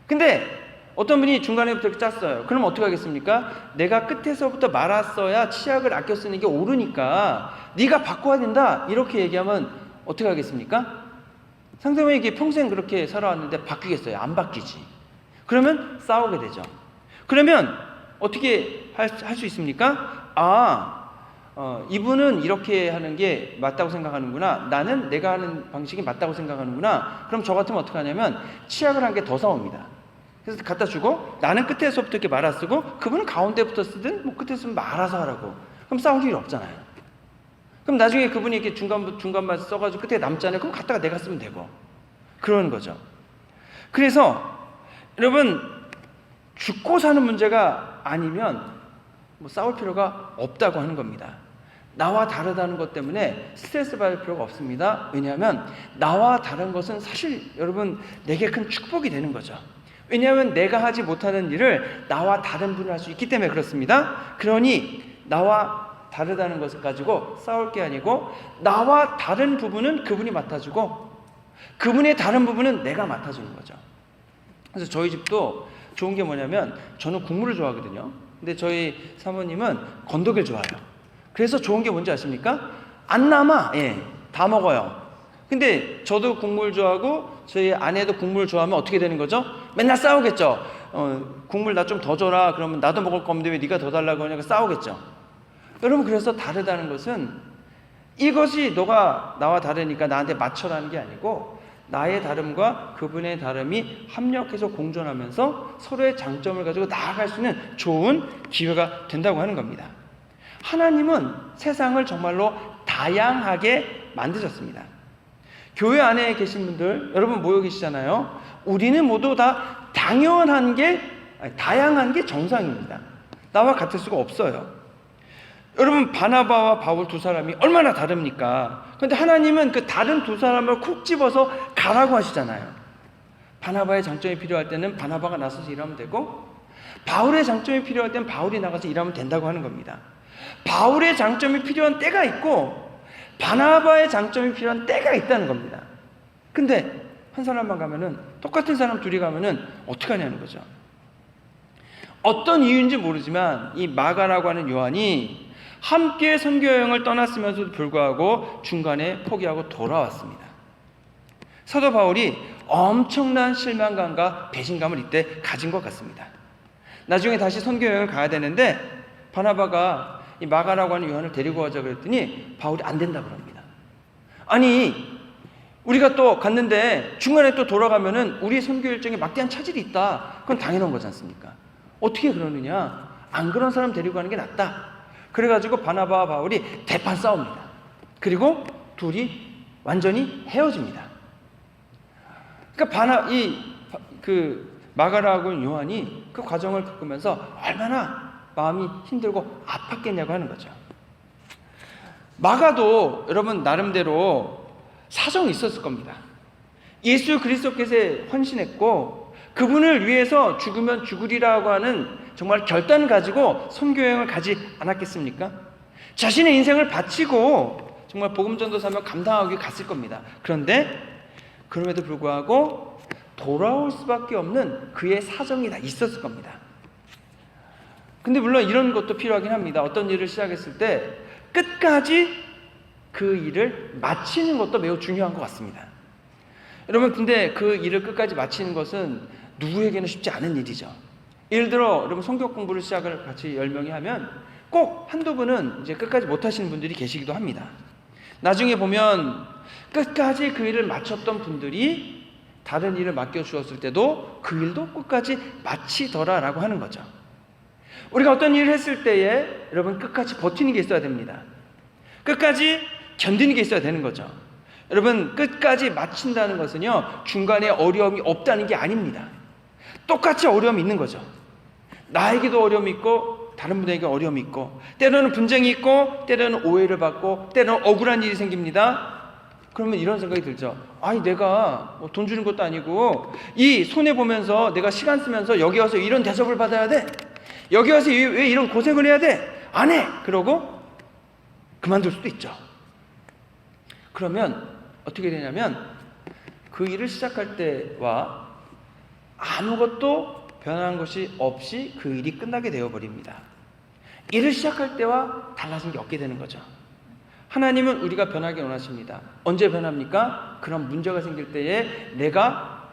근데 어떤 분이 중간에부터 짰어요. 그럼 어떻게 하겠습니까? 내가 끝에서부터 말았어야 치약을 아껴 쓰는 게 옳으니까 네가 바꿔야 된다, 이렇게 얘기하면 어떻게 하겠습니까? 상대방이 이게 평생 그렇게 살아왔는데 바뀌겠어요? 안 바뀌지. 그러면 싸우게 되죠. 그러면 어떻게 할 수 있습니까? 이분은 이렇게 하는 게 맞다고 생각하는구나, 나는 내가 하는 방식이 맞다고 생각하는구나. 그럼 저 같으면 어떻게 하냐면 치약을 한 개 더 사옵니다. 그래서 갖다 주고 나는 끝에서부터 이렇게 말아 쓰고 그분은 가운데부터 쓰든 뭐 끝에 쓰면 말아서 하라고. 그럼 싸울 일이 없잖아요. 그럼 나중에 그분이 이렇게 중간만 써가지고 끝에 남잖아요. 그럼 갖다가 내가 쓰면 되고. 그러는 거죠. 그래서 여러분, 죽고 사는 문제가 아니면 뭐 싸울 필요가 없다고 하는 겁니다. 나와 다르다는 것 때문에 스트레스 받을 필요가 없습니다. 왜냐하면 나와 다른 것은 사실 여러분 내게 큰 축복이 되는 거죠. 왜냐하면 내가 하지 못하는 일을 나와 다른 분이 할 수 있기 때문에 그렇습니다. 그러니 나와 다르다는 것을 가지고 싸울 게 아니고 나와 다른 부분은 그분이 맡아주고 그분의 다른 부분은 내가 맡아주는 거죠. 그래서 저희 집도 좋은 게 뭐냐면 저는 국물을 좋아하거든요. 근데 저희 사모님은 건더기를 좋아해요. 그래서 좋은 게 뭔지 아십니까? 안 남아. 다 먹어요. 근데 저도 국물 좋아하고 저희 아내도 국물 좋아하면 어떻게 되는 거죠? 맨날 싸우겠죠. 국물 나 좀 더 줘라. 그러면 나도 먹을 건데 왜 네가 더 달라고 하냐고 싸우겠죠. 여러분, 그래서 다르다는 것은 이것이 너가 나와 다르니까 나한테 맞춰라는 게 아니고 나의 다름과 그분의 다름이 합력해서 공존하면서 서로의 장점을 가지고 나아갈 수 있는 좋은 기회가 된다고 하는 겁니다. 하나님은 세상을 정말로 다양하게 만드셨습니다. 교회 안에 계신 분들, 여러분 모여 계시잖아요. 우리는 모두 다 다양한 게 정상입니다. 나와 같을 수가 없어요. 여러분, 바나바와 바울 두 사람이 얼마나 다릅니까? 그런데 하나님은 그 다른 두 사람을 콕 집어서 가라고 하시잖아요. 바나바의 장점이 필요할 때는 바나바가 나서서 일하면 되고, 바울의 장점이 필요할 때는 바울이 나가서 일하면 된다고 하는 겁니다. 바울의 장점이 필요한 때가 있고 바나바의 장점이 필요한 때가 있다는 겁니다. 근데 한 사람만 가면은, 똑같은 사람 둘이 가면은 어떻게 하냐는 거죠. 어떤 이유인지 모르지만 이 마가라고 하는 요한이 함께 선교 여행을 떠났으면서도 불구하고 중간에 포기하고 돌아왔습니다. 사도 바울이 엄청난 실망감과 배신감을 이때 가진 것 같습니다. 나중에 다시 선교 여행을 가야 되는데 바나바가 이 마가라고 하는 요한을 데리고 가자 그랬더니 바울이 안 된다 그럽니다. 아니, 우리가 또 갔는데 중간에 또 돌아가면은 우리의 선교 일정에 막대한 차질이 있다. 그건 당연한 거지 않습니까? 어떻게 그러느냐? 안 그런 사람 데리고 가는 게 낫다. 그래가지고 바나바와 바울이 대판 싸웁니다. 그리고 둘이 완전히 헤어집니다. 그러니까 마가라고 하는 요한이 그 과정을 겪으면서 얼마나 마음이 힘들고 아팠겠냐고 하는 거죠. 마가도 여러분 나름대로 사정이 있었을 겁니다. 예수 그리스도께서 헌신했고 그분을 위해서 죽으면 죽으리라고 하는 정말 결단을 가지고 선교여행을 가지 않았겠습니까? 자신의 인생을 바치고 정말 복음전도 사명 감당하기 위해 갔을 겁니다. 그런데 그럼에도 불구하고 돌아올 수밖에 없는 그의 사정이 다 있었을 겁니다. 근데 물론 이런 것도 필요하긴 합니다. 어떤 일을 시작했을 때 끝까지 그 일을 마치는 것도 매우 중요한 것 같습니다. 여러분, 근데 그 일을 끝까지 마치는 것은 누구에게는 쉽지 않은 일이죠. 예를 들어 여러분 성경 공부를 시작을 같이 10명이 하면 꼭 한두 분은 이제 끝까지 못 하시는 분들이 계시기도 합니다. 나중에 보면 끝까지 그 일을 마쳤던 분들이 다른 일을 맡겨주었을 때도 그 일도 끝까지 마치더라라고 하는 거죠. 우리가 어떤 일을 했을 때에 여러분 끝까지 버티는 게 있어야 됩니다. 끝까지 견디는 게 있어야 되는 거죠. 여러분, 끝까지 마친다는 것은요 중간에 어려움이 없다는 게 아닙니다. 똑같이 어려움이 있는 거죠. 나에게도 어려움이 있고 다른 분에게 어려움이 있고 때로는 분쟁이 있고 때로는 오해를 받고 때로는 억울한 일이 생깁니다. 그러면 이런 생각이 들죠. 아니, 내가 돈 주는 것도 아니고 이 손해보면서 내가 시간 쓰면서 여기 와서 이런 대접을 받아야 돼? 여기 와서 왜 이런 고생을 해야 돼? 안 해! 그러고 그만둘 수도 있죠. 그러면 어떻게 되냐면 그 일을 시작할 때와 아무것도 변한 것이 없이 그 일이 끝나게 되어버립니다. 일을 시작할 때와 달라진 게 없게 되는 거죠. 하나님은 우리가 변하게 원하십니다. 언제 변합니까? 그런 문제가 생길 때에 내가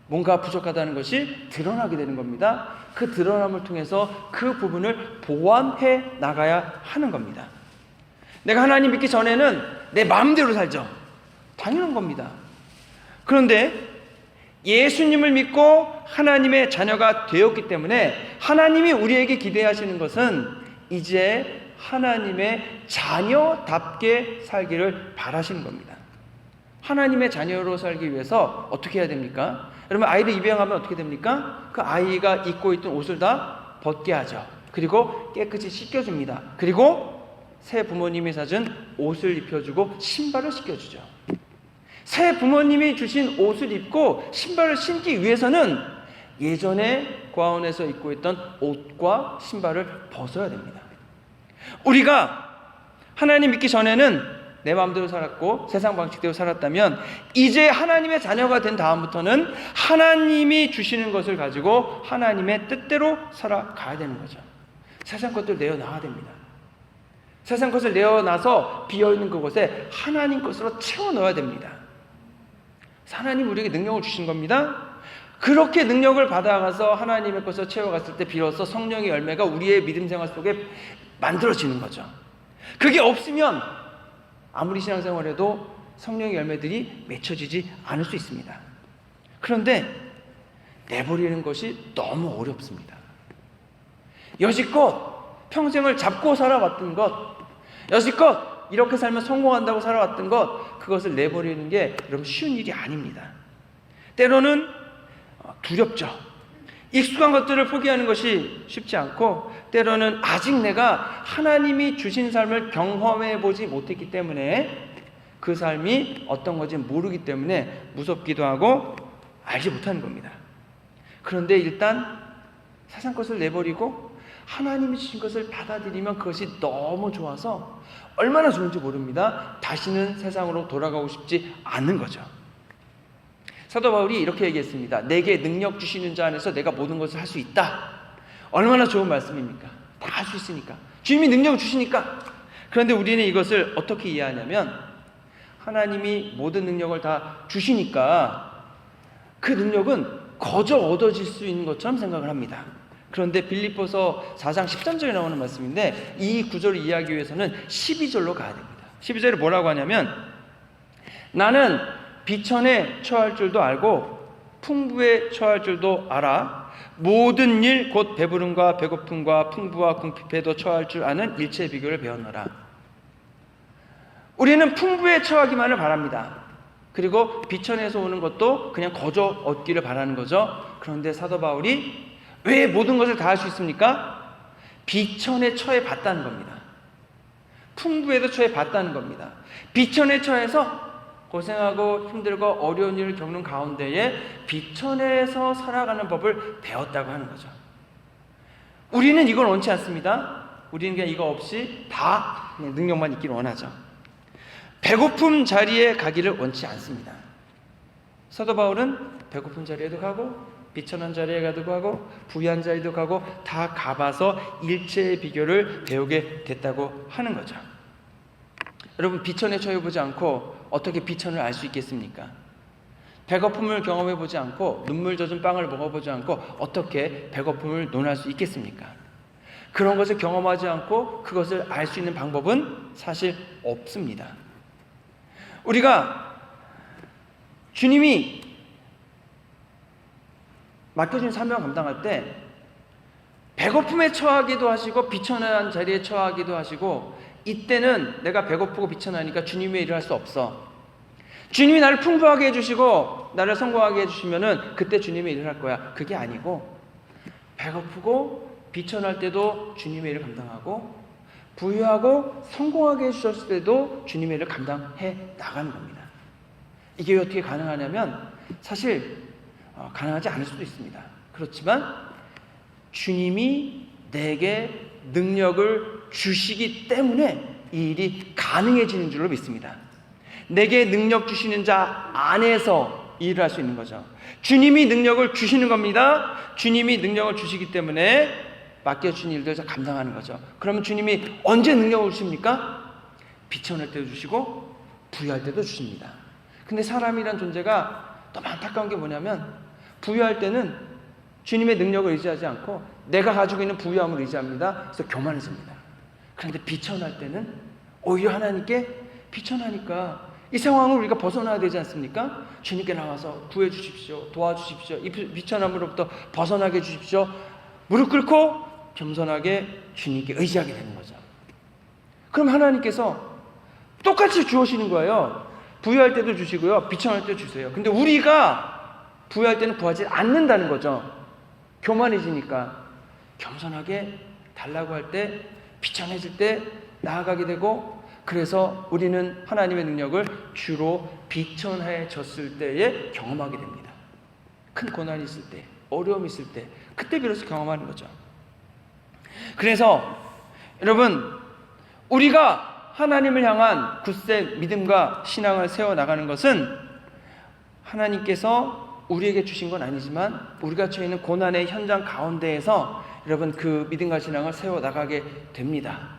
뭔가 부족하다는 것이 드러나게 되는 겁니다. 그 드러남을 통해서 그 부분을 보완해 나가야 하는 겁니다. 내가 하나님 믿기 전에는 내 마음대로 살죠. 당연한 겁니다. 그런데 예수님을 믿고 하나님의 자녀가 되었기 때문에 하나님이 우리에게 기대하시는 것은 이제 하나님의 자녀답게 살기를 바라시는 겁니다. 하나님의 자녀로 살기 위해서 어떻게 해야 됩니까? 여러분, 아이를 입양하면 어떻게 됩니까? 그 아이가 입고 있던 옷을 다 벗게 하죠. 그리고 깨끗이 씻겨줍니다. 그리고 새 부모님이 사준 옷을 입혀주고 신발을 씻겨주죠. 새 부모님이 주신 옷을 입고 신발을 신기 위해서는 예전에 고아원에서 입고 있던 옷과 신발을 벗어야 됩니다. 우리가 하나님 믿기 전에는 내 마음대로 살았고 세상 방식대로 살았다면 이제 하나님의 자녀가 된 다음부터는 하나님이 주시는 것을 가지고 하나님의 뜻대로 살아가야 되는 거죠. 세상 것들 내어놔야 됩니다. 세상 것을 내어놔서 비어있는 그곳에 하나님 것으로 채워 넣어야 됩니다. 하나님 우리에게 능력을 주신 겁니다. 그렇게 능력을 받아가서 하나님의 것을 채워갔을 때 비로소 성령의 열매가 우리의 믿음 생활 속에 만들어지는 거죠. 그게 없으면 아무리 신앙생활해도 성령의 열매들이 맺혀지지 않을 수 있습니다. 그런데 내버리는 것이 너무 어렵습니다. 여지껏 평생을 잡고 살아왔던 것, 여지껏 이렇게 살면 성공한다고 살아왔던 것, 그것을 내버리는 게 여러분 쉬운 일이 아닙니다. 때로는 두렵죠. 익숙한 것들을 포기하는 것이 쉽지 않고, 때로는 아직 내가 하나님이 주신 삶을 경험해 보지 못했기 때문에, 그 삶이 어떤 건지 모르기 때문에 무섭기도 하고 알지 못하는 겁니다. 그런데 일단 세상 것을 내버리고 하나님이 주신 것을 받아들이면 그것이 너무 좋아서 얼마나 좋은지 모릅니다. 다시는 세상으로 돌아가고 싶지 않는 거죠. 사도 바울이 이렇게 얘기했습니다. 내게 능력 주시는 자 안에서 내가 모든 것을 할 수 있다. 얼마나 좋은 말씀입니까? 다 할 수 있으니까. 주님이 능력을 주시니까. 그런데 우리는 이것을 어떻게 이해하냐면, 하나님이 모든 능력을 다 주시니까 그 능력은 거저 얻어질 수 있는 것처럼 생각을 합니다. 그런데 빌립보서 4장 13절에 나오는 말씀인데, 이 구절을 이해하기 위해서는 12절로 가야 됩니다. 12절에 뭐라고 하냐면, 나는 비천에 처할 줄도 알고 풍부에 처할 줄도 알아. 모든 일 곧 배부름과 배고픔과 풍부와 궁핍에도 처할 줄 아는 일체 비결을 배웠노라. 우리는 풍부에 처하기만을 바랍니다. 그리고 비천에서 오는 것도 그냥 거저 얻기를 바라는 거죠. 그런데 사도 바울이 왜 모든 것을 다 할 수 있습니까? 비천에 처해 봤다는 겁니다. 풍부에도 처해 봤다는 겁니다. 비천에 처해서 고생하고 힘들고 어려운 일을 겪는 가운데에 비천에서 살아가는 법을 배웠다고 하는 거죠. 우리는 이걸 원치 않습니다. 우리는 그냥 이거 없이 다 그냥 능력만 있기를 원하죠. 배고픔 자리에 가기를 원치 않습니다. 사도 바울은 배고픔 자리에도 가고 비천한 자리에 가도 가고 부유한 자리도 가고 다 가봐서 일체의 비결을 배우게 됐다고 하는 거죠. 여러분, 비천에 처해보지 않고 어떻게 비천을 알 수 있겠습니까? 배고픔을 경험해보지 않고 눈물 젖은 빵을 먹어보지 않고 어떻게 배고픔을 논할 수 있겠습니까? 그런 것을 경험하지 않고 그것을 알 수 있는 방법은 사실 없습니다. 우리가 주님이 맡겨준 사명을 감당할 때 배고픔에 처하기도 하시고 비천한 자리에 처하기도 하시고, 이때는 내가 배고프고 비천하니까 주님의 일을 할 수 없어. 주님이 나를 풍부하게 해주시고 나를 성공하게 해주시면은 그때 주님의 일을 할 거야. 그게 아니고, 배고프고 비천할 때도 주님의 일을 감당하고, 부유하고 성공하게 해주셨을 때도 주님의 일을 감당해 나가는 겁니다. 이게 왜 어떻게 가능하냐면, 사실 가능하지 않을 수도 있습니다. 그렇지만 주님이 내게 능력을 주시기 때문에 이 일이 가능해지는 줄로 믿습니다. 내게 능력 주시는 자 안에서 일을 할 수 있는 거죠. 주님이 능력을 주시는 겁니다. 주님이 능력을 주시기 때문에 맡겨주신 일들을 감당하는 거죠. 그러면 주님이 언제 능력을 주십니까? 비천할 때도 주시고 부유할 때도 주십니다. 근데 사람이란 존재가 너무 안타까운 게 뭐냐면, 부유할 때는 주님의 능력을 의지하지 않고 내가 가지고 있는 부유함을 의지합니다. 그래서 교만해집니다. 그런데 비천할 때는 오히려 하나님께 비천하니까 이 상황을 우리가 벗어나야 되지 않습니까? 주님께 나와서 구해 주십시오. 도와주십시오. 이 비천함으로부터 벗어나게 해 주십시오. 무릎 꿇고 겸손하게 주님께 의지하게 되는 거죠. 그럼 하나님께서 똑같이 주시는 거예요. 부유할 때도 주시고요, 비천할 때도 주세요. 근데 우리가 부유할 때는 구하지 않는다는 거죠. 교만해지니까. 겸손하게 달라고 할 때, 비천해질 때 나아가게 되고, 그래서 우리는 하나님의 능력을 주로 비천해졌을 때에 경험하게 됩니다. 큰 고난이 있을 때, 어려움이 있을 때, 그때 비로소 경험하는 거죠. 그래서 여러분, 우리가 하나님을 향한 굳센 믿음과 신앙을 세워나가는 것은 하나님께서 우리에게 주신 건 아니지만 우리가 처해 있는 고난의 현장 가운데에서 여러분 그 믿음과 신앙을 세워나가게 됩니다.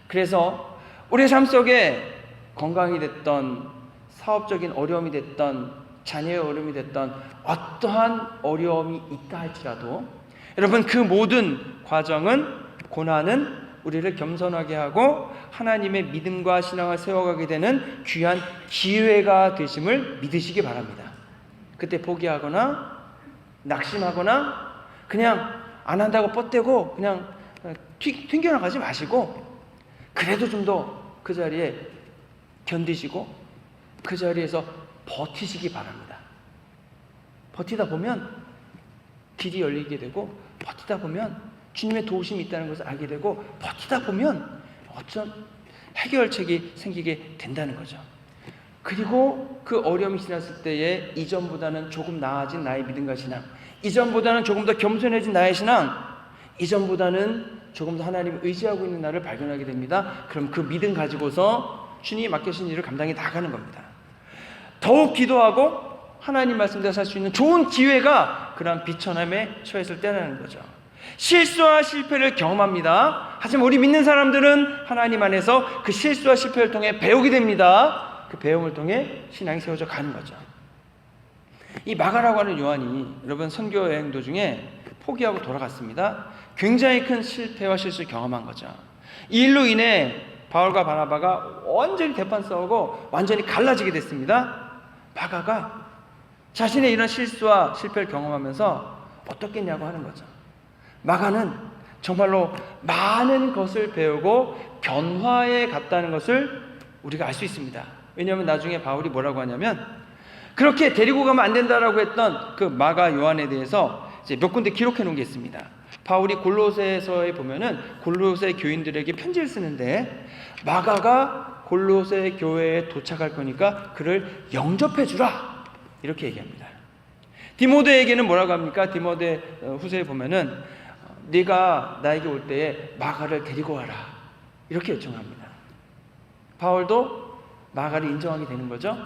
그래서 우리의 삶 속에 건강이 됐던, 사업적인 어려움이 됐던, 자녀의 어려움이 됐던 어떠한 어려움이 있다 할지라도 여러분 그 모든 과정은, 고난은 우리를 겸손하게 하고 하나님의 믿음과 신앙을 세워가게 되는 귀한 기회가 되심을 믿으시기 바랍니다. 그때 포기하거나 낙심하거나 그냥 안 한다고 뻗대고 그냥 튕겨나가지 마시고, 그래도 좀 더 그 자리에 견디시고 그 자리에서 버티시기 바랍니다. 버티다 보면 길이 열리게 되고, 버티다 보면 주님의 도우심이 있다는 것을 알게 되고, 버티다 보면 어떤 해결책이 생기게 된다는 거죠. 그리고 그 어려움이 지났을 때에 이전보다는 조금 나아진 나의 믿음과 신앙, 이전보다는 조금 더 겸손해진 나의 신앙, 이전보다는 조금 더 하나님을 의지하고 있는 나를 발견하게 됩니다. 그럼 그 믿음 가지고서 주님이 맡기신 일을 감당해 나가는 겁니다. 더욱 기도하고 하나님 말씀대로 살 수 있는 좋은 기회가 그런 비천함에 처했을 때라는 거죠. 실수와 실패를 경험합니다. 하지만 우리 믿는 사람들은 하나님 안에서 그 실수와 실패를 통해 배우게 됩니다. 그 배움을 통해 신앙이 세워져 가는 거죠. 이 마가라고 하는 요한이 여러분 선교 여행 도중에 포기하고 돌아갔습니다. 굉장히 큰 실패와 실수를 경험한 거죠. 이 일로 인해 바울과 바나바가 완전히 대판 싸우고 완전히 갈라지게 됐습니다. 마가가 자신의 이런 실수와 실패를 경험하면서 어떻겠냐고 하는 거죠. 마가는 정말로 많은 것을 배우고 변화해 갔다는 것을 우리가 알 수 있습니다. 왜냐하면 나중에 바울이 뭐라고 하냐면, 그렇게 데리고 가면 안 된다라고 했던 그 마가 요한에 대해서 이제 몇 군데 기록해 놓은 게 있습니다. 바울이 골로새서에 보면은 골로새 교인들에게 편지를 쓰는데, 마가가 골로새 교회에 도착할 거니까 그를 영접해 주라 이렇게 얘기합니다. 디모데에게는 뭐라고 합니까? 디모데 후서에 보면은 네가 나에게 올 때에 마가를 데리고 와라 이렇게 요청합니다. 바울도 마가를 인정하게 되는 거죠.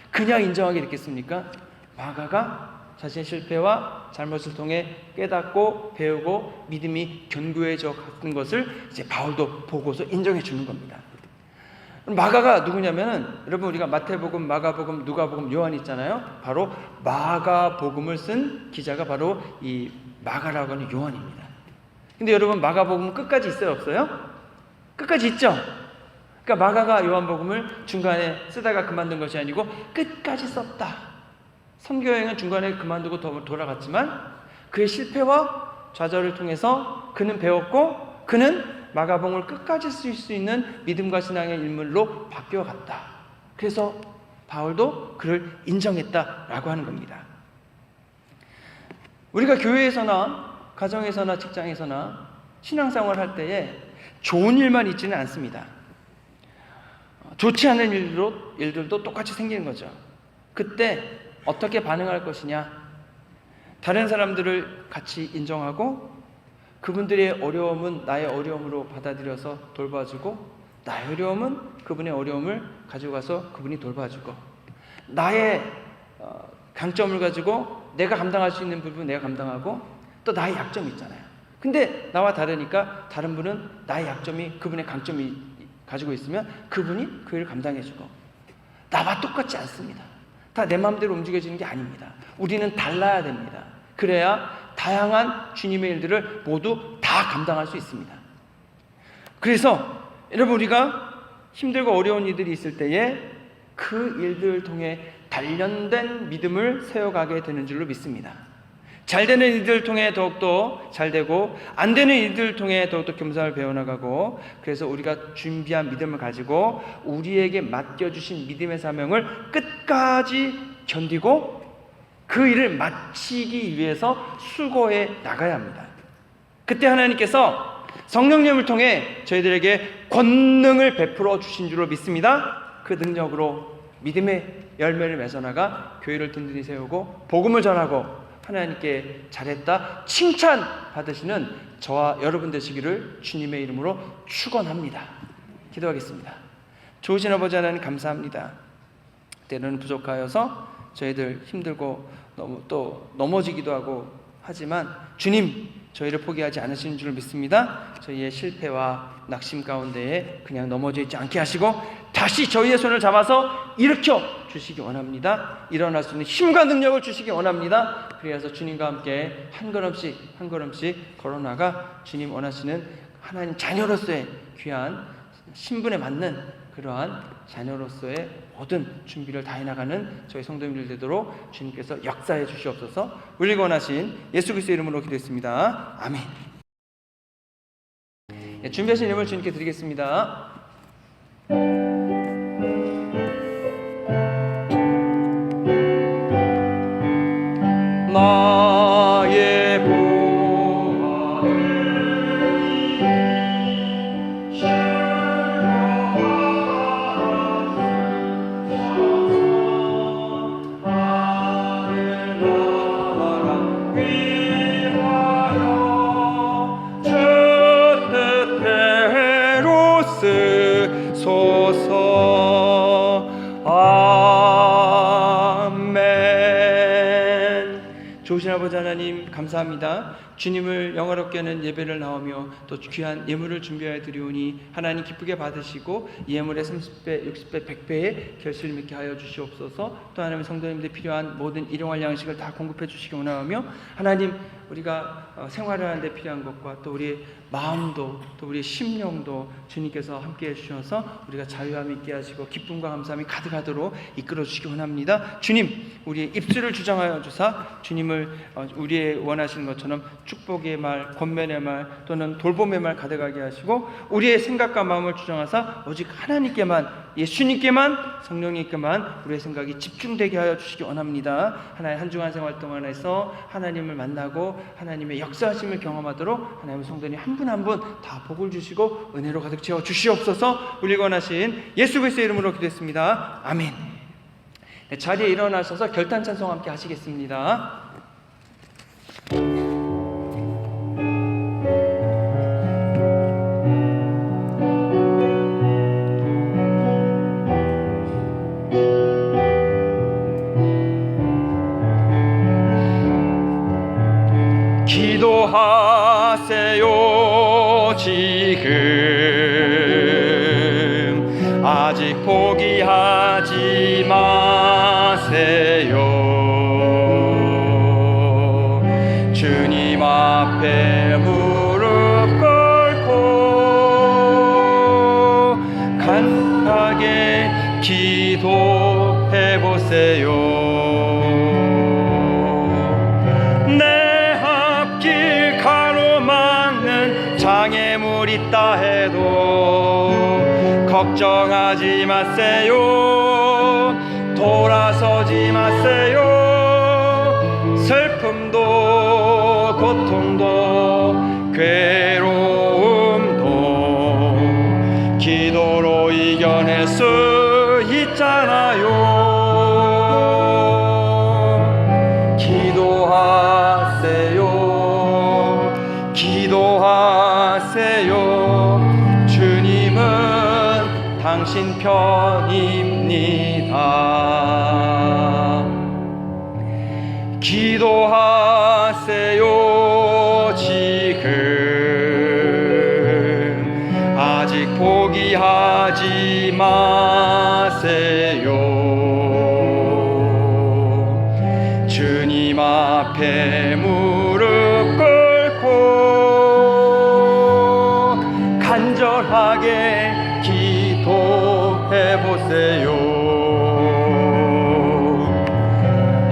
그냥 인정하게 됐겠습니까? 마가가 자신의 실패와 잘못을 통해 깨닫고 배우고 믿음이 견고해져 가는 것을 이제 바울도 보고서 인정해 주는 겁니다. 마가가 누구냐면은 여러분 우리가 마태복음, 마가복음, 누가복음, 요한 있잖아요. 바로 마가복음을 쓴 기자가 바로 이 마가라고 하는 요한입니다. 근데 여러분 마가복음 끝까지 있어요, 없어요? 끝까지 있죠? 그러니까 마가가 요한복음을 중간에 쓰다가 그만둔 것이 아니고 끝까지 썼다. 선교여행은 중간에 그만두고 돌아갔지만 그의 실패와 좌절을 통해서 그는 배웠고, 그는 마가복음을 끝까지 쓸 수 있는 믿음과 신앙의 인물로 바뀌어갔다. 그래서 바울도 그를 인정했다라고 하는 겁니다. 우리가 교회에서나 가정에서나 직장에서나 신앙생활을 할 때에 좋은 일만 있지는 않습니다. 좋지 않은 일들도 똑같이 생기는 거죠. 그때 어떻게 반응할 것이냐, 다른 사람들을 같이 인정하고 그분들의 어려움은 나의 어려움으로 받아들여서 돌봐주고, 나의 어려움은 그분의 어려움을 가지고 가서 그분이 돌봐주고, 나의 강점을 가지고 내가 감당할 수 있는 부분 내가 감당하고, 또 나의 약점이 있잖아요. 근데 나와 다르니까 다른 분은 나의 약점이 그분의 강점이 가지고 있으면 그분이 그 일을 감당해주고, 나와 똑같지 않습니다. 다 내 마음대로 움직여지는 게 아닙니다. 우리는 달라야 됩니다. 그래야 다양한 주님의 일들을 모두 다 감당할 수 있습니다. 그래서 여러분 우리가 힘들고 어려운 일들이 있을 때에 그 일들을 통해 단련된 믿음을 세워가게 되는 줄로 믿습니다. 잘 되는 일들을 통해 더욱더 잘 되고, 안 되는 일들을 통해 더욱더 겸손을 배워나가고, 그래서 우리가 준비한 믿음을 가지고 우리에게 맡겨주신 믿음의 사명을 끝까지 견디고 그 일을 마치기 위해서 수고해 나가야 합니다. 그때 하나님께서 성령님을 통해 저희들에게 권능을 베풀어 주신 줄로 믿습니다. 그 능력으로 믿음의 열매를 맺어나가 교회를 든든히 세우고 복음을 전하고 하나님께 잘했다 칭찬 받으시는 저와 여러분 되시기를 주님의 이름으로 축원합니다. 기도하겠습니다. 좋으신 아버지 하나님 감사합니다. 때로는 부족하여서 저희들 힘들고 또 넘어지기도 하고 하지만 주님 저희를 포기하지 않으시는 줄 믿습니다. 저희의 실패와 낙심 가운데에 그냥 넘어져 있지 않게 하시고 다시 저희의 손을 잡아서 일으켜 주시기 원합니다. 일어날 수 있는 힘과 능력을 주시기 원합니다. 그래서 주님과 함께 한 걸음씩 한 걸음씩 걸어나가 주님 원하시는 하나님 자녀로서의 귀한 신분에 맞는 그러한 자녀로서의 모든 준비를 다해 나가는 저희 성도님들 되도록 주님께서 역사해 주시옵소서. 우리 원하신 예수 그리스도의 이름으로 기도했습니다. 아멘. 준비하신 예물 주님께 드리겠습니다. 나의 소서. 아멘. 좋으신 아버지 하나님 감사합니다. 주님을 영화롭게 하는 예배를 나오며 또 귀한 예물을 준비하여 드리오니 하나님 기쁘게 받으시고 이 예물의 30배, 60배, 100배의 결실을 맺게 하여 주시옵소서. 또 하나님 성도님들 필요한 모든 일용할 양식을 다 공급해 주시기 원하며 하나님 우리가 생활을 하는 데 필요한 것과 또 우리의 마음도 또 우리의 심령도 주님께서 함께 해주셔서 우리가 자유함이 있게 하시고 기쁨과 감사함이 가득하도록 이끌어 주시기 원합니다. 주님 우리의 입술을 주장하여 주사 주님을 우리의 원하시는 것처럼 축복의 말, 권면의 말 또는 돌봄의 말 가득하게 하시고 우리의 생각과 마음을 주장하사 오직 하나님께만, 예수님께만, 성령님께만 우리의 생각이 집중되게 하여 주시기 원합니다. 하나님 한 주간 생활 동안에서 하나님을 만나고 하나님의 역사하심을 경험하도록 하나님의 성도님 한 분 한 분 다 복을 주시고 은혜로 가득 채워 주시옵소서. 우리 권하신 예수 그리스도의 이름으로 기도했습니다. 아멘. 네, 자리에 일어나셔서 결단 찬송 함께 하시겠습니다. 기도하세요. 지금 아직 포기하지 마세요. 주님 앞에 무릎 꿇고 간절하게 기도해 보세요. 장애물 있다 해도 걱정하지 마세요. 돌아서지 마세요. 슬픔도 고통도 괴로움도 기도로 이겨낼 수 있잖아요. 기도하세요. 기도하세요. 주님은 당신 편입니다. 기도하세요. 지금 아직 포기하지 마세요. 주님 앞에 무릎 꿇고 간절하게 기도해 보세요.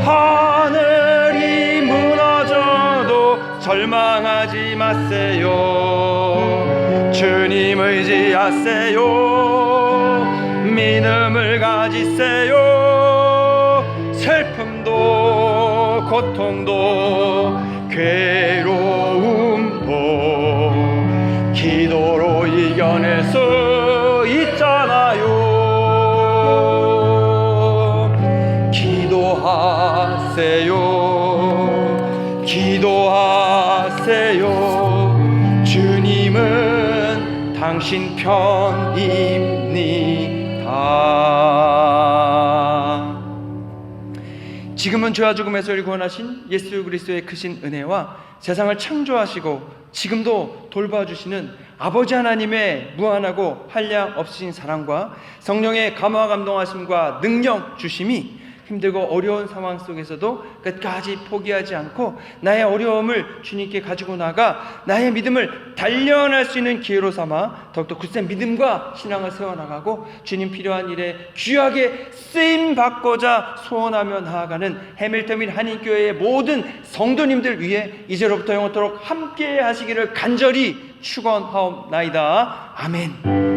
하늘이 무너져도 절망하지 마세요. 주님 의지하세요. 믿음을 가지세요. 슬픔도 고통도 괴로움도 기도로 이겨낼 수 있잖아요. 기도하세요. 기도하세요. 주님은 당신 편입니다. 지금은 죄와 죽음에서 우리 구원하신 예수 그리스도의 크신 은혜와 세상을 창조하시고 지금도 돌봐주시는 아버지 하나님의 무한하고 한량 없으신 사랑과 성령의 감화 감동하심과 능력 주심이 힘들고 어려운 상황 속에서도 끝까지 포기하지 않고 나의 어려움을 주님께 가지고 나가 나의 믿음을 단련할 수 있는 기회로 삼아 더욱더 굳센 믿음과 신앙을 세워나가고 주님 필요한 일에 귀하게 쓰임받고자 소원하며 나아가는 해밀턴 및 한인교회의 모든 성도님들 위해 이제로부터 영원토록 함께 하시기를 간절히 축원하옵나이다. 아멘.